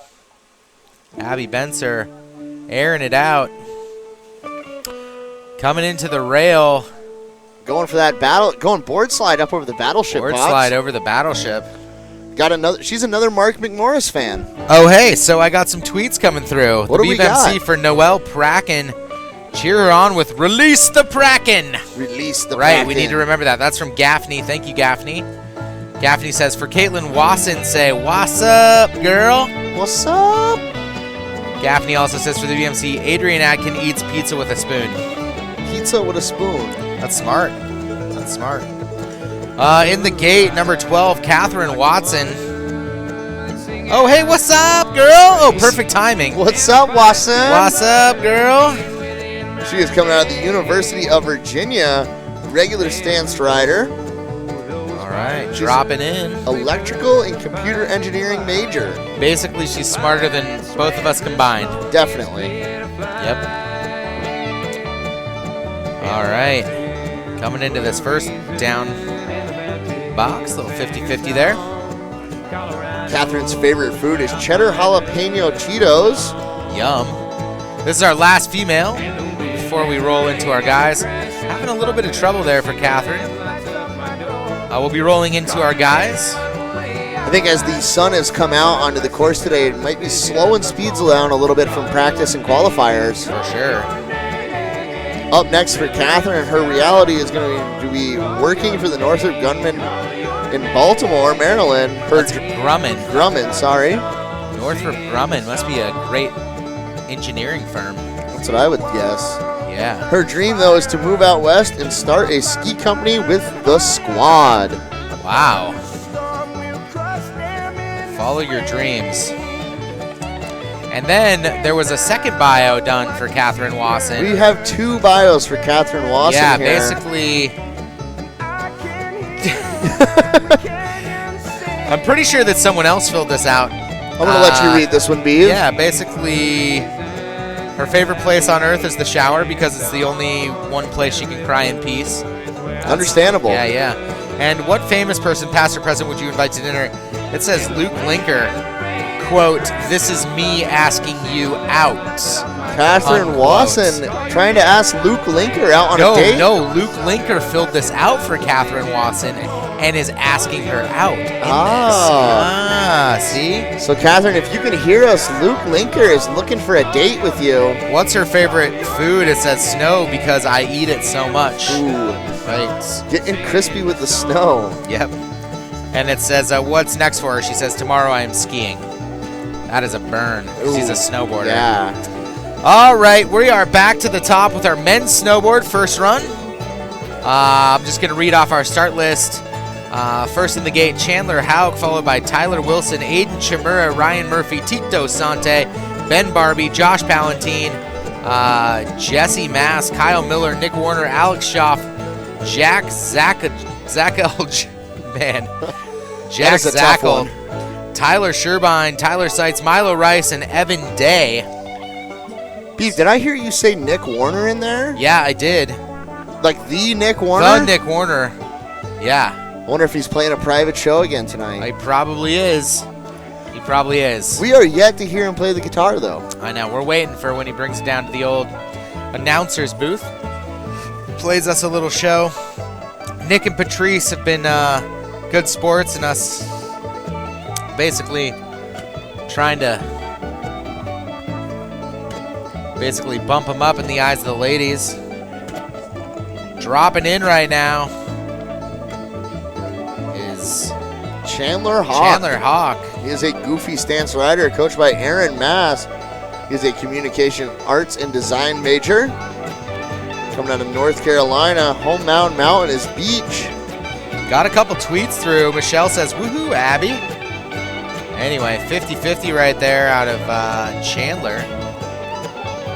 Abby Benser airing it out. Coming into the rail. Going for that battle, going board slide up over the battleship. Board Pops. slide over the battleship. Got another. She's another Mark McMorris fan. Oh, hey, so I got some tweets coming through. What the do we BMC got? for Noelle Pracken. Cheer her on with Release the Pracken. Release the Right, Kraken. we need to remember that. That's from Gaffney. Thank you, Gaffney. Gaffney says, for Caitlin Wasson, say, what's up, girl? What's up? Gaffney also says, for the BMC, Adrian Adkin eats pizza with a spoon. Pizza with a spoon. That's smart. That's smart. In the gate, number 12, Catherine Watson. Oh, hey, what's up, girl? Oh, perfect timing. What's up, Watson? What's up, girl? She is coming out of the University of Virginia, regular stance rider, All right, dropping in. electrical and computer engineering major. Basically, she's smarter than both of us combined. Definitely. Yep. All right. Coming into this first down box, little 50-50 there. Catherine's favorite food is cheddar jalapeno Cheetos. Yum. This is our last female before we roll into our guys. Having a little bit of trouble there for Catherine. We'll be rolling into our guys. I think as the sun has come out onto the course today, it might be slowing speeds down a little bit from practice and qualifiers. For sure. Up next for Catherine, her reality is going to be working for the Northrop Grumman in Baltimore, Maryland. That's Grumman. Grumman, sorry. Northrop Grumman must be a great engineering firm. That's what I would guess. Yeah. Her dream, though, is to move out west and start a ski company with the squad. Wow. Follow your dreams. And then there was a second bio done for Catherine Wasson. We have 2 bios for Catherine Wasson Yeah, here. basically. I'm pretty sure that someone else filled this out. I'm going to let you read this one, Beav. Yeah, basically, her favorite place on earth is the shower because it's the only one place she can cry in peace. Understandable. Yeah, yeah. And what famous person, past or present, would you invite to dinner? It says Luke Linker. Quote, this is me asking you out. Catherine Unquote. Wasson trying to ask Luke Linker out on a date? No, Luke Linker filled this out for Catherine Wasson and is asking her out in this. See? So, Catherine, if you can hear us, Luke Linker is looking for a date with you. What's her favorite food? It says snow because I eat it so much. Ooh, Right. getting crispy with the snow. Yep. And it says, what's next for her? She says, tomorrow I am skiing. That is a burn. She's a snowboarder. Yeah. All right, we are back to the top with our men's snowboard first run. I'm just going to read off our start list. First in the gate, Chandler Hauk, followed by Tyler Wilson, Aiden Chimura, Ryan Murphy, Tito Sante, Ben Barbie, Josh Palantine, Jesse Mass, Kyle Miller, Nick Warner, Alex Schaff, Jack Zackel, man, Jack That is a tough Zackel, one. Tyler Sherbine, Tyler Seitz, Milo Rice, and Evan Day. Beef, did I hear you say Nick Warner in there? Yeah, I did. Like the Nick Warner? The Nick Warner. Yeah. I wonder if he's playing a private show again tonight. He probably is. He probably is. We are yet to hear him play the guitar, though. I know. We're waiting for when he brings it down to the old announcer's booth. Plays us a little show. Nick and Patrice have been good sports and us basically trying to bump him up in the eyes of the ladies. Dropping in right now is Chandler Hawk. Chandler Hawk. He is a goofy stance rider coached by Aaron Mass. He is a communication arts and design major. Coming out of North Carolina, Hometown Mountain is beach. Got a couple tweets through. Michelle says, woohoo, Abby. Anyway, 50-50 right there out of Chandler.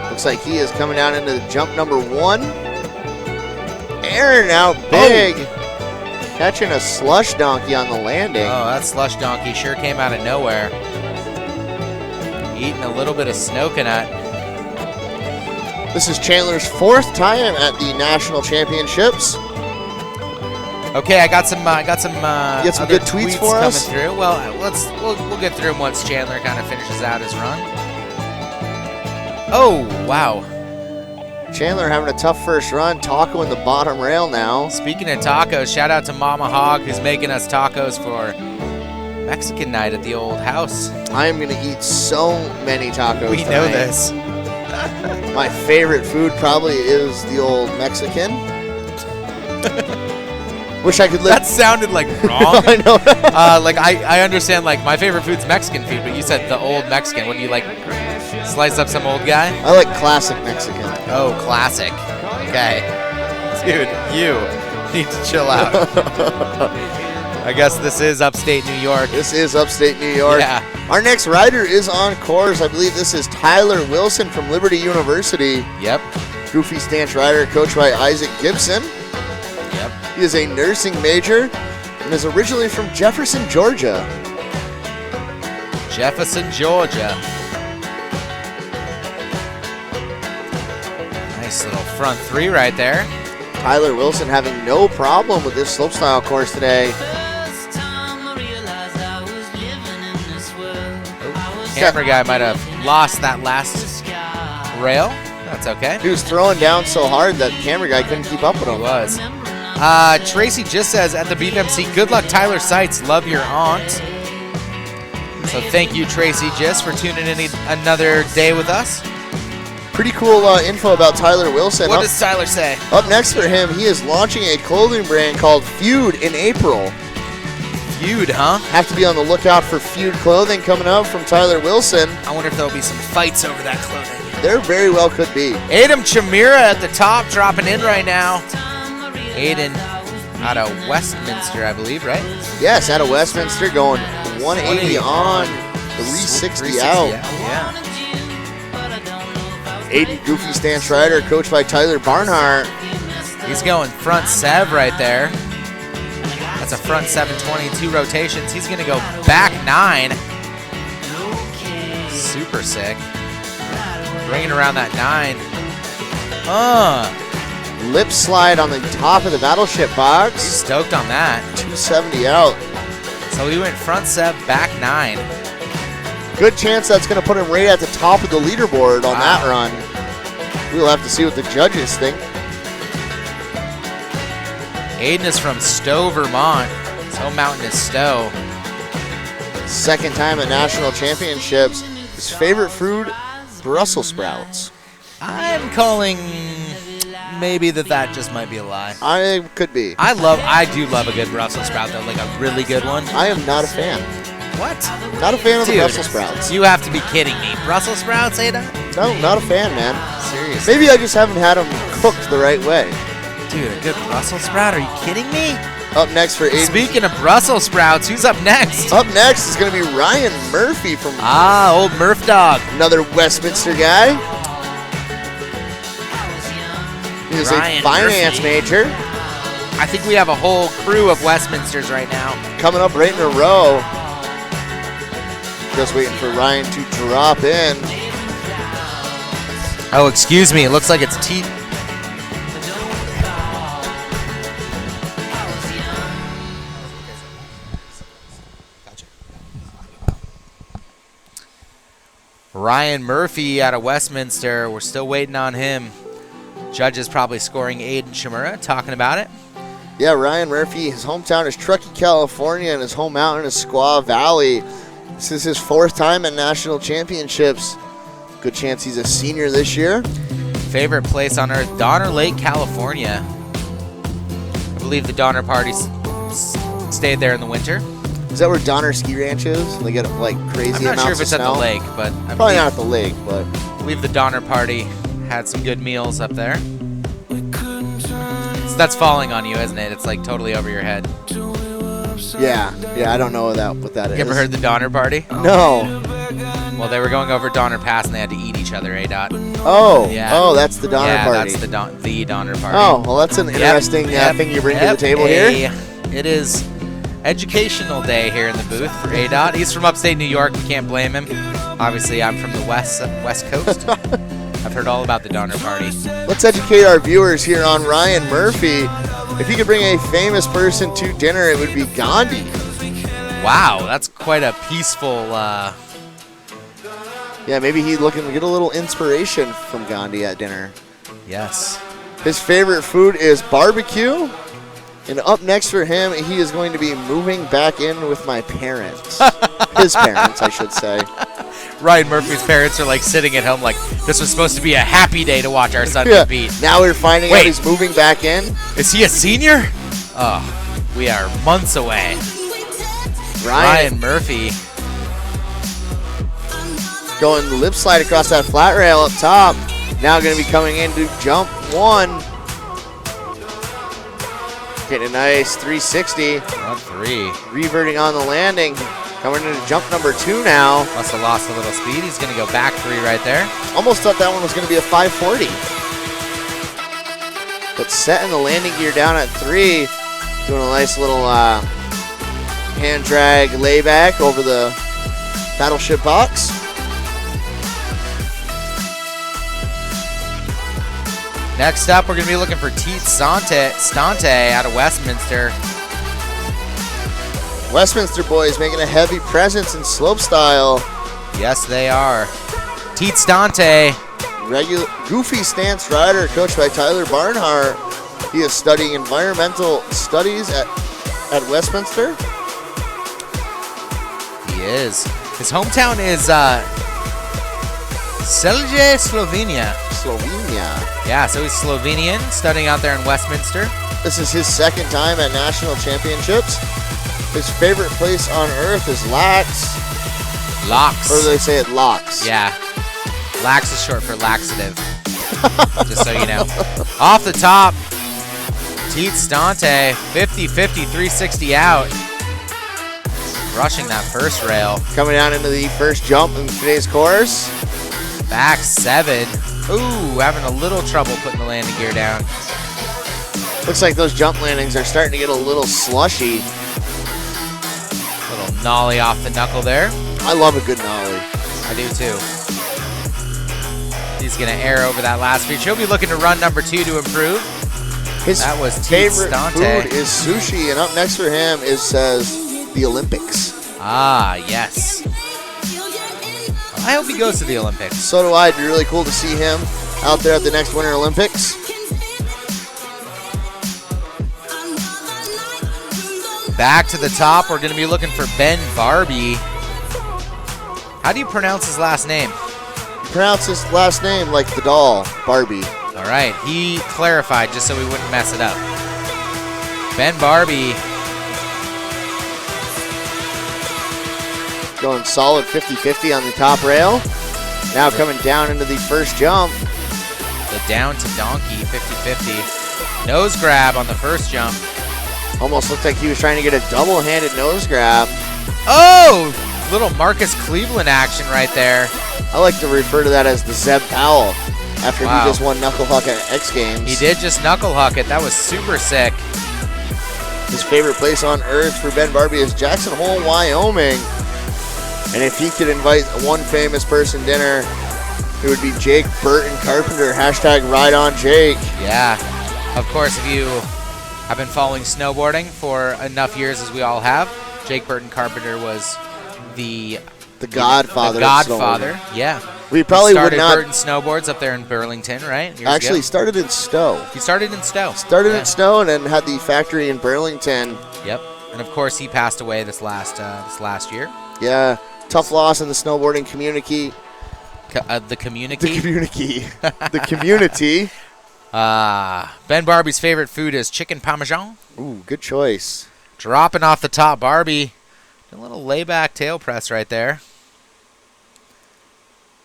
Looks like he is coming out into jump number 1. Aaron out big. Catching a slush donkey on the landing. Oh, that slush donkey sure came out of nowhere. Eating a little bit of snow canut. This is Chandler's 4th time at the National Championships. Okay, I got some. You got some other good tweets for coming us? through. Well, we'll get through them once Chandler kind of finishes out his run. Oh wow! Chandler having a tough first run. Taco in the bottom rail now. Speaking of tacos, shout out to Mama Hog who's making us tacos for Mexican night at the old house. I am gonna eat so many tacos. We know tonight. this. My favorite food probably is the old Mexican. Wish I could live. That sounded like wrong. I know. Like I understand. Like my favorite food's Mexican food, but you said the old Mexican. What do you like? Slice up some old guy? I like classic Mexican. Oh, classic. Okay, dude, you need to chill out. I guess this is upstate New York. This is upstate New York. Yeah. Our next rider is on course. I believe this is Tyler Wilson from Liberty University. Yep. Goofy stance rider, coached by Isaac Gibson. Yep. He is a nursing major and is originally from Jefferson, Georgia. Jefferson, Georgia. Nice little front three right there. Tyler Wilson having no problem with this slopestyle course today. Camera guy might have lost that last rail. That's okay. He was throwing down so hard that camera guy couldn't keep up with He him. was. Tracy just says at the BMC, good luck Tyler Seitz, love your aunt. So thank you Tracy just for tuning in another day with us. Pretty cool info about Tyler Wilson. What does Tyler say? Up next for him, he is launching a clothing brand called Feud in April. Feud, huh? Have to be on the lookout for Feud clothing coming up from Tyler Wilson. I wonder if there'll be some fights over that clothing. There very well could be. Adam Chamira at the top, dropping in right now. Aiden out of Westminster, I believe, right? Yes, out of Westminster, going 180 on, 360 out. Yeah. Aiden Goofy stance rider, coached by Tyler Barnhart. He's going front sev right there. That's a front 722 rotations. He's going to go back 9. Super sick. Bringing around that 9. Lip slide on the top of the battleship He's box. stoked on that. 270 out. So he went front sev, back 9. Good chance that's going to put him right at the top of the leaderboard on that run. We'll have to see what the judges think. Aiden is from Stowe, Vermont. His home mountain is Stowe. Second time at national championships. His favorite food, Brussels sprouts. I'm calling maybe that just might be a lie. I could be. I do love a good Brussels sprout though, like a really good one. I am not a fan. What? Not a fan of the Dude, Brussels sprouts. You have to be kidding me. Brussels sprouts, Ada? No, not a fan, man. Seriously. Maybe I just haven't had them cooked the right way. Dude, a good Brussels sprout? Are you kidding me? Up next for Aiden. Speaking of Brussels sprouts, who's up next? Up next is going to be Ryan Murphy from Old Murph Dog. another Westminster guy. He is Ryan a finance Murphy. major. I think we have a whole crew of Westminsters right now. Coming up right in a row. Just waiting for Ryan to drop in. Oh, excuse me. It looks like it's T. Ryan Murphy out of Westminster. We're still waiting on him. Judges probably scoring Aiden Shimura, talking about it. Yeah, Ryan Murphy, his hometown is Truckee, California, and his home mountain is Squaw Valley. This is his 4th time at national championships. Good chance he's a senior this year. Favorite place on earth, Donner Lake, California. I believe the Donner Party stayed there in the winter. Is that where Donner Ski Ranch is? They get like crazy I'm not amounts sure if of it's at snow? the lake, but I Probably not at the lake, but I believe the Donner Party had some good meals up there. So that's falling on you, isn't it? It's like totally over your head. yeah, I don't know what that is. You ever heard the Donner Party? No. Well, they were going over Donner Pass and they had to eat each other, Dot? Oh, Yeah. oh, that's the Donner yeah, Party. that's the Donner Party. Oh, well, that's an interesting thing you bring to the table here. It is educational day here in the booth for ADOT. He's from upstate New York. You can't blame him. Obviously, I'm from the West Coast. I've heard all about the Donner Party. Let's educate our viewers here on Ryan Murphy. If you could bring a famous person to dinner, it would be Gandhi. Wow, that's quite a peaceful. Yeah, maybe he's looking to get a little inspiration from Gandhi at dinner. Yes. His favorite food is barbecue. And up next for him, he is going to be moving back in with my parents. His parents, I should say. Ryan Murphy's parents are like sitting at home like, this was supposed to be a happy day to watch our son compete. Now we're finding out he's moving back in. Is he a senior? Oh, we are months away. Ryan Murphy. Going lip slide across that flat rail up top. Now going to be coming into jump 1. Getting a nice 360. Front 3. Reverting on the landing. Coming into jump number 2 now. Must have lost a little speed. He's going to go back 3 right there. Almost thought that one was going to be a 540. But setting the landing gear down at 3. Doing a nice little hand drag layback over the battleship box. Next up, we're going to be looking for Teet Stante out of Westminster. Westminster boys making a heavy presence in slopestyle. Yes, they are. Teet Stante. Regular goofy stance rider coached by Tyler Barnhart. He is studying environmental studies at Westminster. He is. His hometown is Celje, Slovenia. Yeah, so he's Slovenian, studying out there in Westminster. This is his second time at national championships. His favorite place on earth is Lax. Lax. Or do they say it Lox? Yeah. Lax is short for laxative. Just so you know. Off the top, Teet Stante, 50-50, 360 out. Rushing that first rail. Coming down into the first jump in today's course. Back 7. Ooh, having a little trouble putting the landing gear down. Looks like those jump landings are starting to get a little slushy. Little nollie off the knuckle there. I love a good nollie. I do too. He's going to air over that last feature. He'll be looking to run number 2 to improve. That was Teet favorite Stante. food is sushi, and up next for him says the Olympics. Ah, yes. I hope he goes to the Olympics. So do I. It'd be really cool to see him out there at the next Winter Olympics. Back to the top, we're going to be looking for Ben Barbie. How do you pronounce his last name? He pronounced his last name like the doll, Barbie. All right, he clarified just so we wouldn't mess it up. Ben Barbie. Going solid 50-50 on the top rail. Now coming down into the first jump. The down to donkey, 50-50. Nose grab on the first jump. Almost looked like he was trying to get a double-handed nose grab. Oh! Little Marcus Cleveland action right there. I like to refer to that as the Zeb Powell after he just won Knuckle Huck at X Games. He did just knuckle huck it. That was super sick. His favorite place on earth for Ben Barbie is Jackson Hole, Wyoming. And if he could invite one famous person dinner, it would be Jake Burton Carpenter. Hashtag Ride On Jake. Yeah. Of course, if you have been following snowboarding for enough years as we all have, Jake Burton Carpenter was the godfather. The godfather. Yeah. We probably started would not. Burton Snowboards up there in Burlington, right? Actually, started in Stowe. He started in Stowe. Started in Stowe and then had the factory in Burlington. Yep. And of course, he passed away this last year. Yeah. Tough loss in the snowboarding community. The community? The community. The community. Ben Barbie's favorite food is chicken parmesan. Ooh, good choice. Dropping off the top, Barbie. A little layback tail press right there.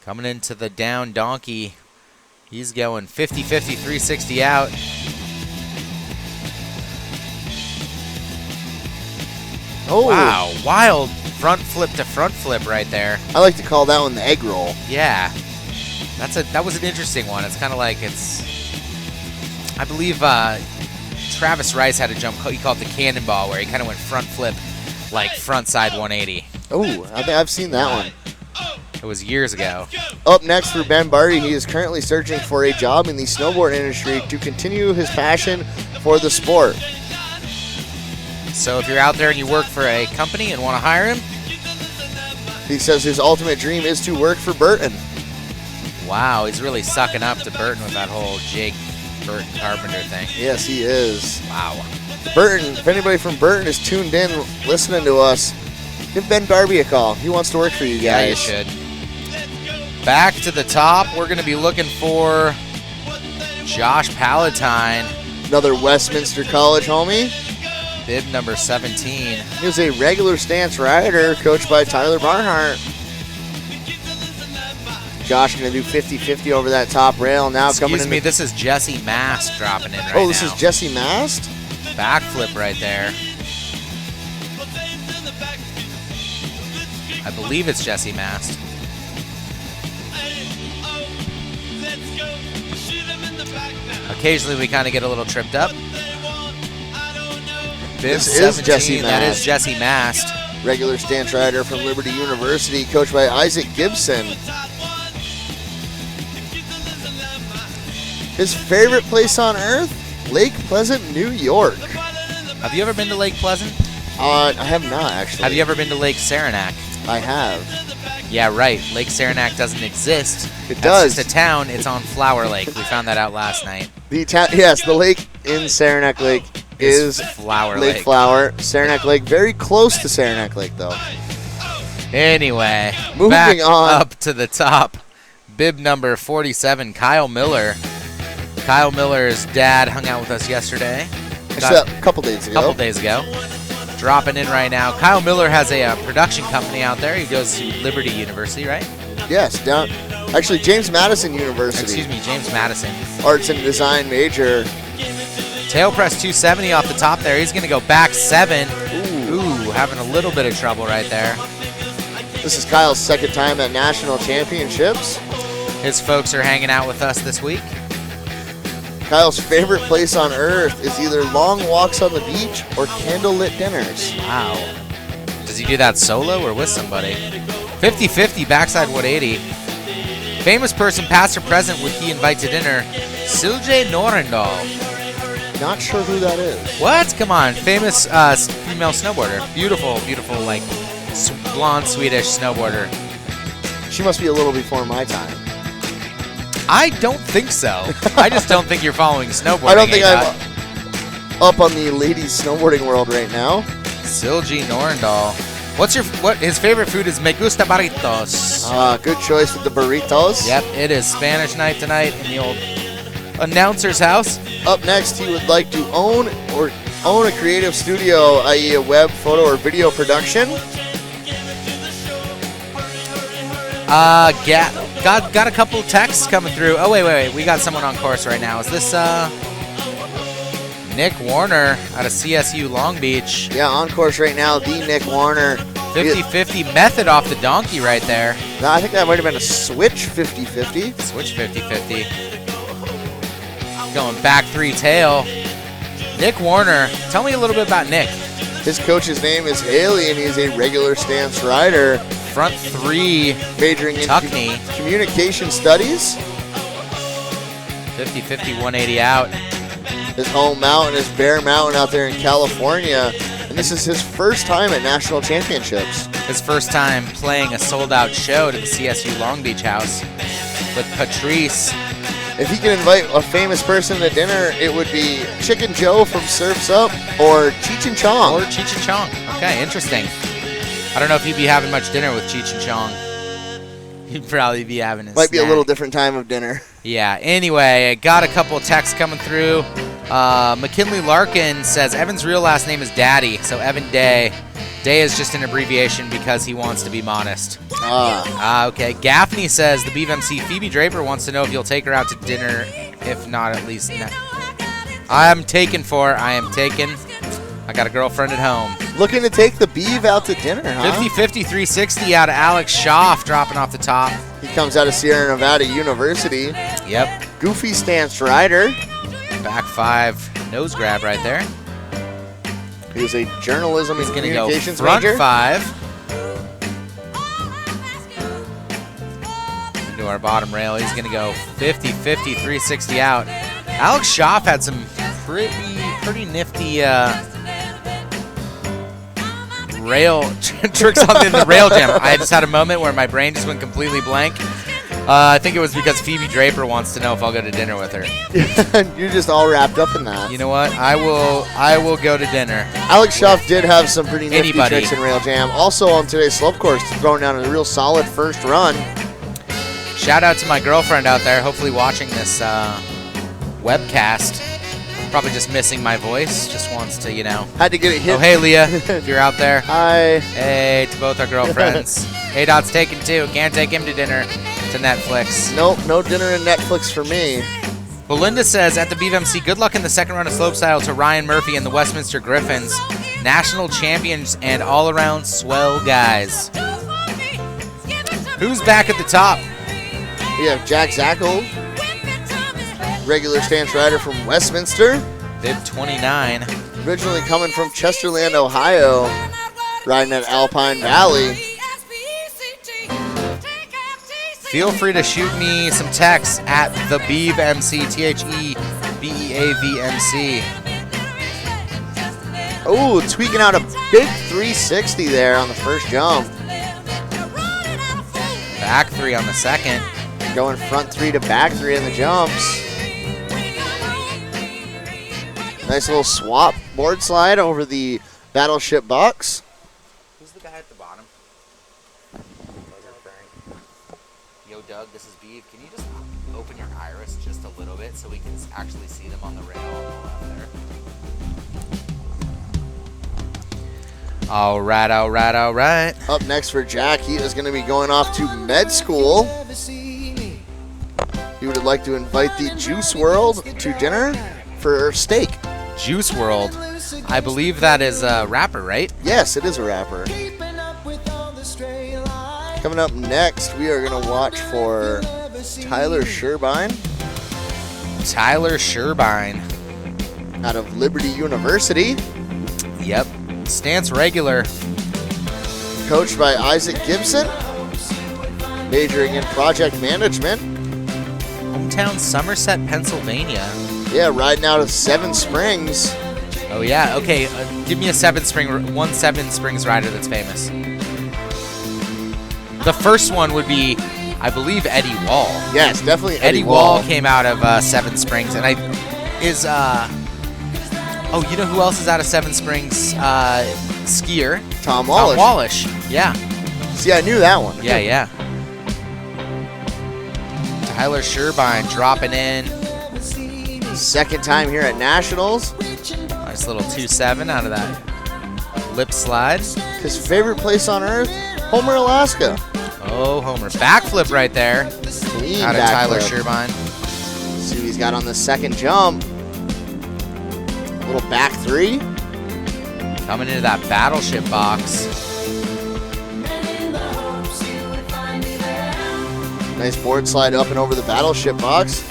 Coming into the down donkey. He's going 50-50, 360 out. Oh. Wow, wild front flip to front flip right there. I like to call that one the egg roll. Yeah. That was an interesting one. It's kind of like I believe Travis Rice had a jump he called the cannonball where he kind of went front flip like front side 180. Oh, I think I've seen that one. It was years ago. Up next for Ben Barty, he is currently searching for a job in the snowboard industry to continue his passion for the sport. So if you're out there and you work for a company and want to hire him, he says his ultimate dream is to work for Burton. wow, he's really sucking up to Burton with that whole Jake Burton Carpenter thing. Yes, he is. Wow. Burton, if anybody from Burton is tuned in listening to us, give Ben Darby a call. He wants to work for you Yeah, you guys. should. Back to the top, we're going to be looking for Josh Palatine, Another Westminster College homie. bib number 17. He was a regular stance rider coached by Tyler Barnhart. Josh going to do 50-50 over that top rail. Now coming Excuse in. me, this is Jesse Mast dropping in right now. Oh, this is Jesse Mast? Backflip right there. I believe it's Jesse Mast. Occasionally we kind of get a little tripped up. Bib This is 17, Jesse that is Mast. Jesse Mast. Regular stance rider from Liberty University, coached by Isaac Gibson. His favorite place on earth? Lake Pleasant, New York. Have you ever been to Lake Pleasant? I have not, actually. Have you ever been to Lake Saranac? I have. Yeah, right. Lake Saranac doesn't exist. It That's does. just a town. It's on Flower Lake. We found that out last night. Yes, the lake in Saranac Lake is Flower Lake Lake. Flower. Saranac Lake, very close to Saranac Lake, though. Anyway, Moving back on. up to the top. Bib number 47, Kyle Miller. Kyle Miller's dad hung out with us yesterday. Actually, a couple days A ago. couple days ago. Dropping in right now. Kyle Miller has a production company out there. He goes to Liberty University, right? Yes, down. Actually, James Madison University. Excuse me, James Madison. Arts and design major. Tail press 270 off the top there. He's going to go back 7. Ooh, having a little bit of trouble right there. This is Kyle's second time at national championships. His folks are hanging out with us this week. Kyle's favorite place on earth is either long walks on the beach or candlelit dinners. Wow. Does he do that solo or with somebody? 50-50 backside 180. Famous person, past or present, would he invite to dinner? Silje Norendal. Not sure who that is. What? Come on. Famous female snowboarder. Beautiful, beautiful, like blonde Swedish snowboarder. She must be a little before my time. I don't think so. I just don't think you're following snowboarding. I don't think ADOT. I'm up on the ladies snowboarding world right now. Silje Norendal. What his favorite food is? Me gusta burritos. Good choice with the burritos. Yep, it is Spanish night tonight in the old announcer's house. Up next, he would like to own a creative studio, i.e. a web, photo, or video production. Got a couple texts coming through. Oh, wait. We got someone on course right now. Is this Nick Warner out of CSU Long Beach? Yeah, on course right now, the Nick Warner. 50-50 method off the donkey right there. No, I think that might have been a switch 50-50. Switch 50-50. Going back 3 tail. Nick Warner. Tell me a little bit about Nick. His coach's name is Haley, and he's a regular stance rider. Front 3 majoring in tuck-knee. communication studies. 50-50 180 out. His home mountain is Bear Mountain out there in California. And this is his first time at national championships. His first time playing a sold-out show to the CSU Long Beach house with Patrice. If he can invite a famous person to dinner, it would be Chicken Joe from Surf's Up or Cheech and Chong. Or Cheech and Chong. Okay, interesting. I don't know if he'd be having much dinner with Cheech and Chong. He'd probably be having his Might be a snack. little different time of dinner. Yeah, anyway, I got a couple texts coming through. McKinley Larkin says Evan's real last name is Daddy, so Evan Day. Day is just an abbreviation because he wants to be modest. Okay. Gaffney says the Beav MC Phoebe Draper wants to know if you'll take her out to dinner. If not, at least I am taken. I got a girlfriend at home. Looking to take the Beav out to dinner, huh? 50-50 360 out of Alex Schaff dropping off the top. He comes out of Sierra Nevada University. Yep. Goofy stance rider. Back 5 nose grab right there. He was a journalism and He's going to go communications front major. 5. into our bottom rail. He's going to go 50, 50, 360 out. Alex Schaff had some pretty nifty rail tricks on the rail jam. I just had a moment where my brain just went completely blank. I think it was because Phoebe Draper wants to know if I'll go to dinner with her. You're just all wrapped up in that. You know what? I will go to dinner. Alex Schaff did have some pretty nifty tricks in rail jam. Also on today's slope course, throwing down a real solid first run. Shout out to my girlfriend out there, hopefully watching this webcast. Probably just missing my voice. Just wants to, Had to get it hit. Oh, hey, Leah, if you're out there. Hi. Hey to both our girlfriends. Hey, Dot's taken too. Can't take him to dinner. To Netflix. Nope, no dinner and Netflix for me. Belinda says, at the BVMC, good luck in the second run of Slopestyle to Ryan Murphy and the Westminster Griffins. National champions and all-around swell guys. Who's back at the top? We have Jack Zackel, regular stance rider from Westminster. Bib 29. Originally coming from Chesterland, Ohio, riding at Alpine Valley. Feel free to shoot me some texts at the BeavMC, TheBeavMC. Oh, tweaking out a big 360 there on the first jump. Back three on the second. Going front three to back three in the jumps. Nice little swap board slide over the Battleship box. Who's the guy at the bottom? Yo, Doug, this is Beav. Can you just open your iris just a little bit so we can actually see them on the rail on the left there? All right. Up next for Jack, he is going to be going off to med school. He would like to invite the Juice World to dinner for steak. Juice World. I believe that is a rapper, right? Yes, it is a rapper. Coming up next, we are going to watch for Tyler Sherbine. Tyler Sherbine. Out of Liberty University. Yep. Stance regular. Coached by Isaac Gibson. Majoring in project management. Hometown Somerset, Pennsylvania. Yeah, riding out of Seven Springs. Oh, yeah. Okay, give me one Seven Springs rider that's famous. The first one would be, I believe, Eddie Wall. Yes, definitely Eddie Wall came out of Seven Springs, and you know who else is out of Seven Springs? Skier. Tom Wallish. Tom Wallish, yeah. See, I knew that one. Yeah. Tyler Sherbine dropping in. Second time here at Nationals. Nice little 2.7 out of that lip slide. His favorite place on earth, Homer, Alaska. Oh, Homer. Backflip right there. Clean out of Tyler Sherbine. See what he's got on the second jump. Little back three. Coming into that Battleship box. Nice board slide up and over the Battleship box.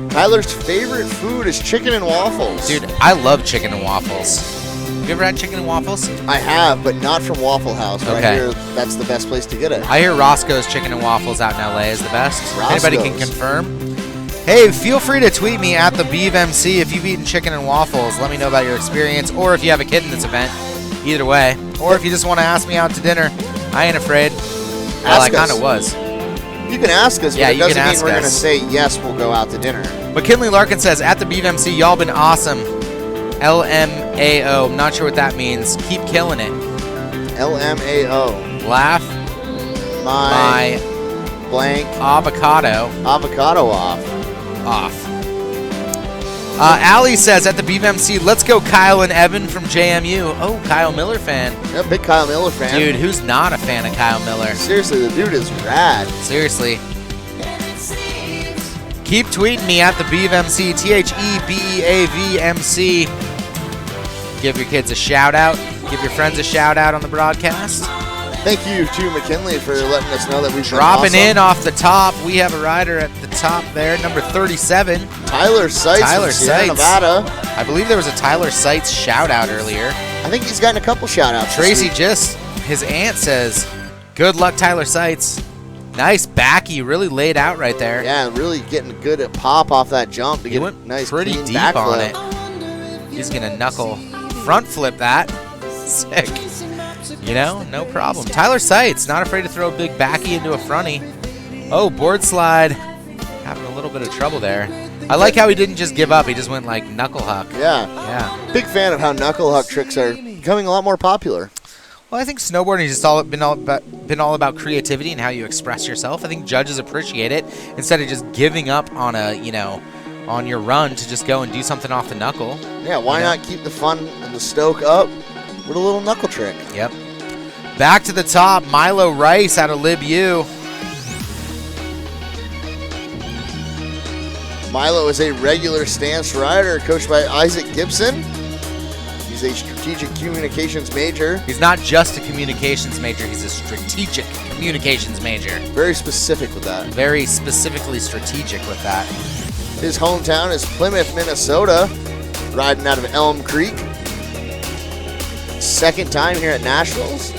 Tyler's favorite food is chicken and waffles. Dude, I love chicken and waffles. You ever had chicken and waffles? I have, but not from Waffle House. But Okay. I hear that's the best place to get it. I hear Roscoe's Chicken and Waffles out in LA is the best. Roscoe's. Anybody can confirm? Hey, feel free to tweet me at the BeavMC if you've eaten chicken and waffles. Let me know about your experience, or if you have a kid in this event. Either way. Or if you just want to ask me out to dinner. I ain't afraid. Well, I kind of was. You can ask us, Yeah, but it you can doesn't mean ask we're going to us. say, yes, we'll go out to dinner. McKinley Larkin says, at the BeavMC, y'all been awesome. LMAO. I'm not sure what that means. Keep killing it. LMAO. Laugh My blank avocado off. off. Allie says, at the BeavMC, let's go Kyle and Evan from JMU. Oh, Kyle Miller fan. Yeah, big Kyle Miller fan. Dude, who's not a fan of Kyle Miller? Seriously, the dude is rad. Seriously. Keep tweeting me at the BeavMC, TheBeavMC. Give your kids a shout out. Give your friends a shout out on the broadcast. Thank you to McKinley for letting us know that we've been Dropping awesome. in off the top, we have a rider at the top there, number 37. Tyler Seitz from Sierra Nevada. I believe there was a Tyler Seitz shout out earlier. I think he's gotten a couple shout outs. Tracy his aunt says, good luck, Tyler Seitz. Nice backy, really laid out right there. Yeah, really getting good at pop off that jump to He get went a nice pretty clean deep backflip. on it. He's gonna knuckle front flip that. Sick. You know, no problem. Tyler Seitz, not afraid to throw a big backy into a fronty. Oh, board slide. Having a little bit of trouble there. I like how he didn't just give up. He just went like knuckle huck. Yeah. Yeah. Big fan of how knuckle huck tricks are becoming a lot more popular. Well, I think snowboarding has just been all about creativity and how you express yourself. I think judges appreciate it instead of just giving up on on your run to just go and do something off the knuckle. Yeah, why not keep the fun and the stoke up with a little knuckle trick? Yep. Back to the top, Milo Rice out of LibU. Milo is a regular stance rider coached by Isaac Gibson. He's a strategic communications major. He's not just a communications major, he's a strategic communications major. Very specific with that. Very specifically strategic with that. His hometown is Plymouth, Minnesota, riding out of Elm Creek. Second time here at Nationals.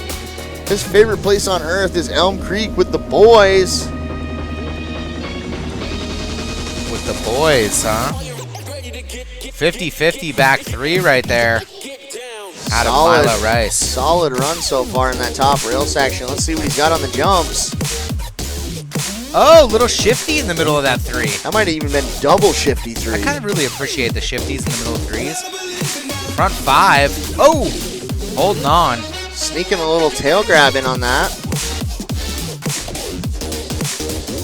His favorite place on earth is Elm Creek with the boys. With the boys, huh? 50-50 back three right there. Out of Milo Rice. Solid run so far in that top rail section. Let's see what he's got on the jumps. Oh, little shifty in the middle of that three. That might have even been double shifty three. I kind of really appreciate the shifties in the middle of threes. Front five. Oh, holding on. Sneaking a little tail grab in on that.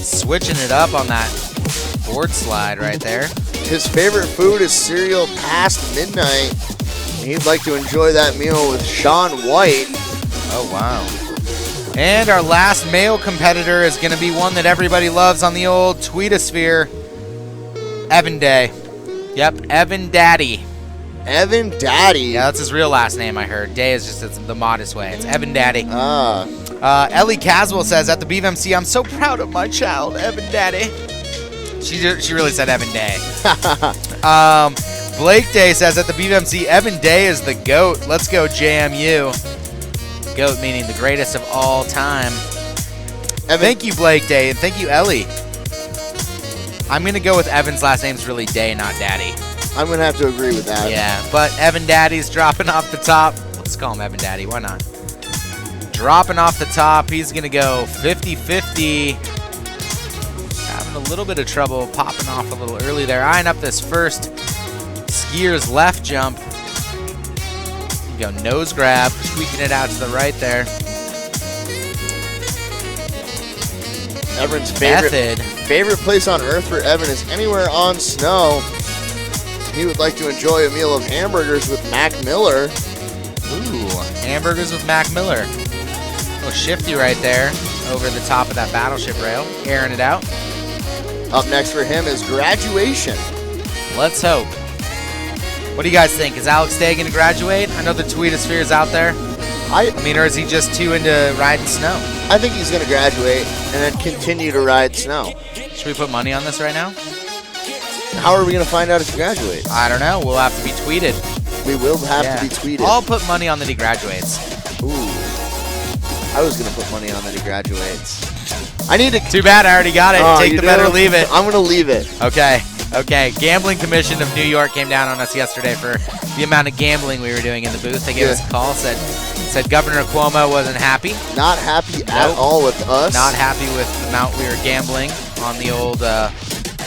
Switching it up on that board slide right there. His favorite food is cereal past midnight. He'd like to enjoy that meal with Sean White. Oh, wow. And our last male competitor is going to be one that everybody loves on the old Tweetosphere. Evan Day. Yep, Evan Daddy. Evan Daddy. Yeah, that's his real last name, I heard. Day is just the modest way. It's Evan Daddy. Ellie Caswell says, at the BVMC, I'm so proud of my child, Evan Daddy. She really said Evan Day. Blake Day says, at the BVMC, Evan Day is the GOAT. Let's go, JMU. GOAT meaning the greatest of all time. Evan. Thank you, Blake Day, and thank you, Ellie. I'm going to go with Evan's last name's really Day, not Daddy. I'm going to have to agree with that. Yeah, but Evan Daddy's dropping off the top. Let's call him Evan Daddy. Why not? Dropping off the top. He's going to go 50-50. Having a little bit of trouble popping off a little early there. Eyeing up this first skier's left jump. Go nose grab, tweaking it out to the right there. Evan's Method. favorite place on earth for Evan is anywhere on snow. He would like to enjoy a meal of hamburgers with Mac Miller. Ooh, hamburgers with Mac Miller. A little shifty right there over the top of that battleship rail, airing it out. Up next for him is graduation. Let's hope. What do you guys think? Is Alex Day going to graduate? I know the Tweetosphere is out there. I mean, or is he just too into riding snow? I think he's going to graduate and then continue to ride snow. Should we put money on this right now? How are we going to find out if he graduates? I don't know. We'll have to be tweeted. We will have to be tweeted. I'll put money on that he graduates. Ooh. I was going to put money on that he graduates. I need to... Too bad I already got it. Oh, Take the bet or leave it. I'm going to leave it. Okay. Okay. Gambling Commission of New York came down on us yesterday for the amount of gambling we were doing in the booth. They gave us a call, said Governor Cuomo wasn't happy. Not happy at all with us. Not happy with the amount we were gambling on the old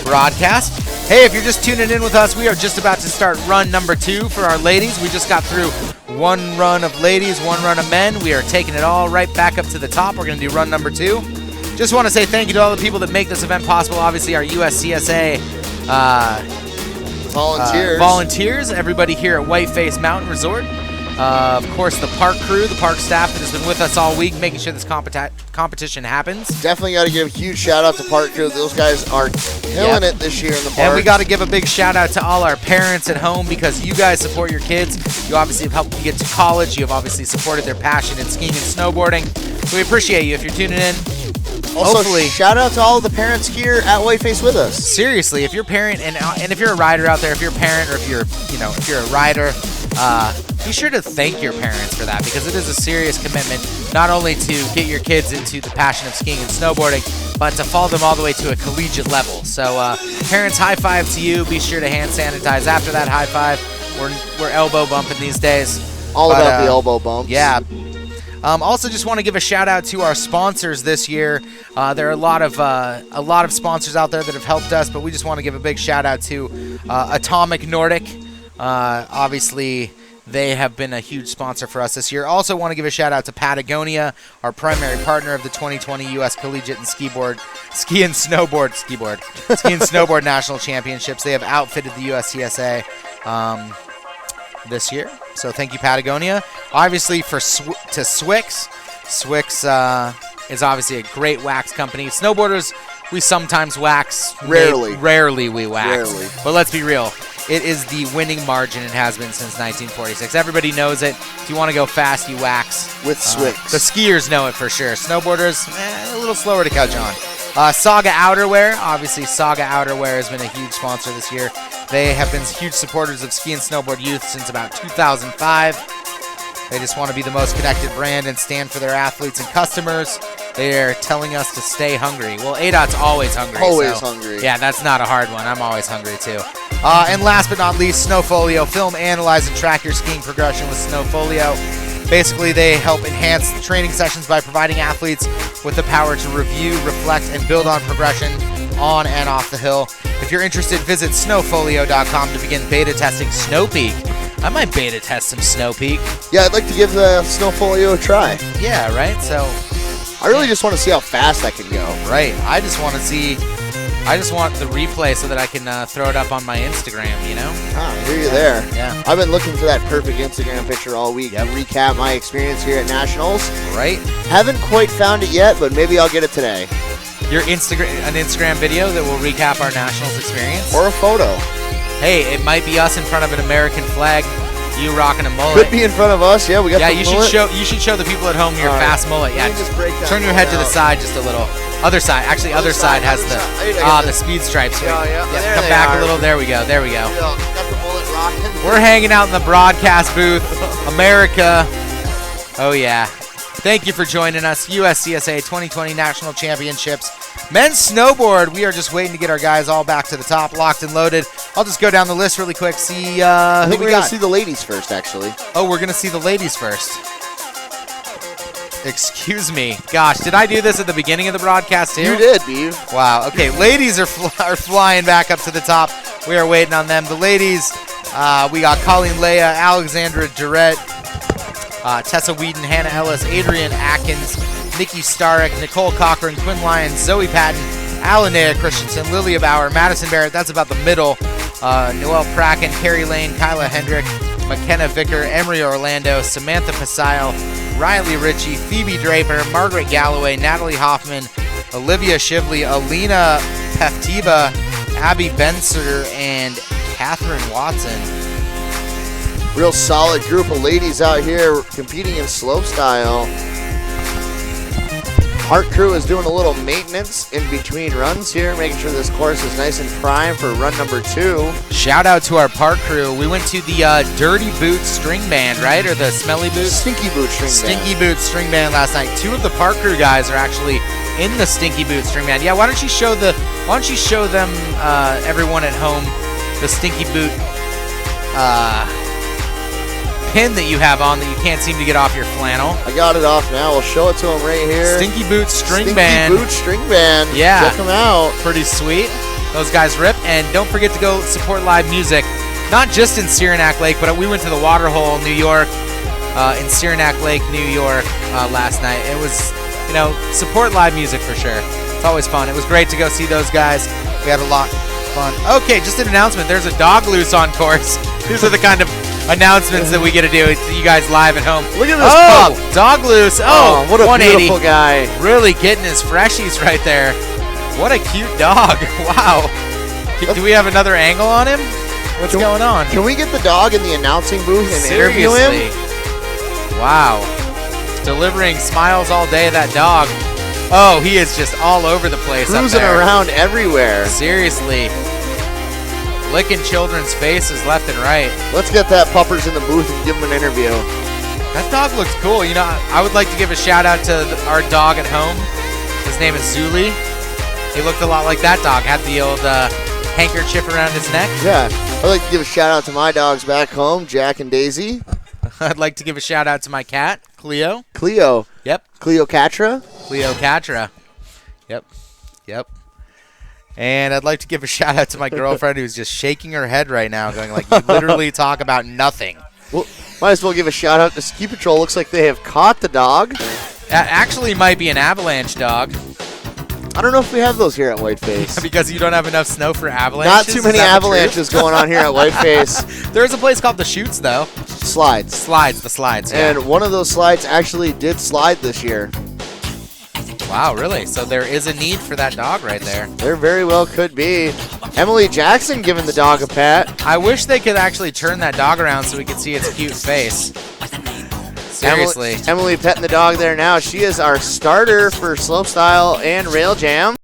broadcast. Hey, if you're just tuning in with us, we are just about to start run number 2 for our ladies. We just got through one run of ladies, one run of men. We are taking it all right back up to the top. We're going to do run number 2. Just want to say thank you to all the people that make this event possible. Obviously, our USCSA volunteers, everybody here at Whiteface Mountain Resort. Of course, the park crew, the park staff that has been with us all week, making sure this competition happens. Definitely got to give a huge shout out to park crew. Those guys are killing it this year in the park. And we got to give a big shout out to all our parents at home because you guys support your kids. You obviously have helped them get to college. You have obviously supported their passion in skiing and snowboarding. So we appreciate you if you're tuning in. Also, hopefully, shout out to all the parents here at Whiteface with us. Seriously, if you're a parent and if you're a rider out there, if you're a parent or if you're a rider, be sure to thank your parents for that, because it is a serious commitment, not only to get your kids into the passion of skiing and snowboarding, but to follow them all the way to a collegiate level. So parents, high five to you. Be sure to hand sanitize after that high five. We're elbow bumping these days. All about the elbow bumps. Yeah. Also, just want to give a shout out to our sponsors this year. There are a lot of sponsors out there that have helped us, but we just want to give a big shout out to Atomic Nordic. Obviously, they have been a huge sponsor for us this year. Also, want to give a shout out to Patagonia, our primary partner of the 2020 U.S. Collegiate and Ski and Snowboard National Championships. They have outfitted the USCSA this year. So thank you, Patagonia. Obviously, to Swix. Swix is obviously a great wax company. Snowboarders, we sometimes wax. Rarely we wax. Rarely. But let's be real. It is the winning margin. It has been since 1946. Everybody knows it. If you want to go fast, you wax. With Swix. The skiers know it for sure. Snowboarders, a little slower to catch on. Saga Outerwear. Obviously, Saga Outerwear has been a huge sponsor this year. They have been huge supporters of ski and snowboard youth since about 2005. They just want to be the most connected brand and stand for their athletes and customers. They're telling us to stay hungry. Well, ADOT's always hungry. Always hungry. Yeah, that's not a hard one. I'm always hungry, too. And last but not least, Snowfolio. Film, analyze, and track your skiing progression with Snowfolio. Basically, they help enhance the training sessions by providing athletes with the power to review, reflect, and build on progression on and off the hill. If you're interested, visit snowfolio.com to begin beta testing Snowpeak. I might beta test some Snowpeak. Yeah, I'd like to give the Snowfolio a try. Yeah, right? So I really just want to see how fast I can go. Right. I just want the replay so that I can throw it up on my Instagram, you know? Ah, I hear you there. Yeah. I've been looking for that perfect Instagram picture all week to recap my experience here at Nationals. Right. Haven't quite found it yet, but maybe I'll get it today. An Instagram video that will recap our Nationals experience? Or a photo. Hey, it might be us in front of an American flag, you rocking a mullet. Could be in front of us. Yeah, we got the mullet. You should show the people at home your fast mullet. Yeah, Let me just break that turn your head to the out. side just a little. Other side. Actually, other side has the speed stripes. Yeah. There Come they back are. a little. There we go. There we go. Yeah, got the mullet rocking. We're hanging out in the broadcast booth. America. Oh, yeah. Thank you for joining us. USCSA 2020 National Championships. Men's snowboard. We are just waiting to get our guys all back to the top, locked and loaded. I'll just go down the list really quick, see I who think we we're going got. to see the ladies first, actually. Oh, we're going to see the ladies first. Excuse me. Gosh, did I do this at the beginning of the broadcast too? You did, Beav. Wow. Okay, ladies are flying back up to the top. We are waiting on them. The ladies, we got Colleen Leah, Alexandra Durrett, Tessa Whedon, Hannah Ellis, Adrian Atkins, Nikki Starrick, Nicole Cochran, Quinn Lyons, Zoe Patton, Alanea Christensen, Lilia Bauer, Madison Barrett, that's about the middle, Noelle Pracken, Carrie Lane, Kyla Hendrick, McKenna Vicker, Emery Orlando, Samantha Pasile, Riley Ritchie, Phoebe Draper, Margaret Galloway, Natalie Hoffman, Olivia Shively, Alina Peftiva, Abby Benser, and Catherine Watson. Real solid group of ladies out here competing in slopestyle. Park crew is doing a little maintenance in between runs here, making sure this course is nice and prime for run number 2. Shout out to our park crew. We went to the Dirty Boots String Band, right? Or the Smelly Boots? Stinky Boot String Band. Stinky Boots String Band last night. 2 of the park crew guys are actually in the Stinky Boots String Band. Yeah, why don't you show them, everyone at home, the Stinky Boot pin that you have on that you can't seem to get off your flannel. I got it off now. We'll show it to them right here. Stinky Boots String Stinky Band. Boot String Band. Yeah. Check them out. Pretty sweet. Those guys rip. And don't forget to go support live music, not just in Saranac Lake, but we went to the Waterhole, New York, in Saranac Lake, New York last night. It was, support live music for sure. It's always fun. It was great to go see those guys. We had a lot of fun. Okay, just an announcement. There's a dog loose on course. These are the kind of announcements that we get to do to you guys live at home. Look at this pup. Dog loose. Oh, what a 180. beautiful guy. Really getting his freshies right there. What a cute dog. Wow. Do we have another angle on him? What's going on? Can we get the dog in the announcing booth and interview him? Wow. Delivering smiles all day, that dog. Oh, he is just all over the place Cruising up there. around everywhere. Seriously. licking children's faces left and right. Let's get that puppers in the booth and give him an interview. That dog looks cool. You know, I would like to give a shout out to our dog at home. His name is Zuli. He looked a lot like that dog. Had the old handkerchief around his neck. Yeah. I'd like to give a shout out to my dogs back home, Jack and Daisy. I'd like to give a shout out to my cat, Cleo. Cleo. Yep. Cleocatra. Cleocatra. Yep. And I'd like to give a shout out to my girlfriend who's just shaking her head right now, going like, you literally talk about nothing. Well, might as well give a shout out to Ski Patrol. Looks like they have caught the dog. That actually might be an avalanche dog. I don't know if we have those here at Whiteface. Because you don't have enough snow for avalanches. Not too many avalanches going on here at Whiteface. There's a place called the Chutes, though. Slides. The slides. Yeah. And one of those slides actually did slide this year. Wow, really? So there is a need for that dog right there. There very well could be. Emily Jackson giving the dog a pat. I wish they could actually turn that dog around so we could see its cute face. Seriously. Emily petting the dog there now. She is our starter for Slopestyle and Rail Jam.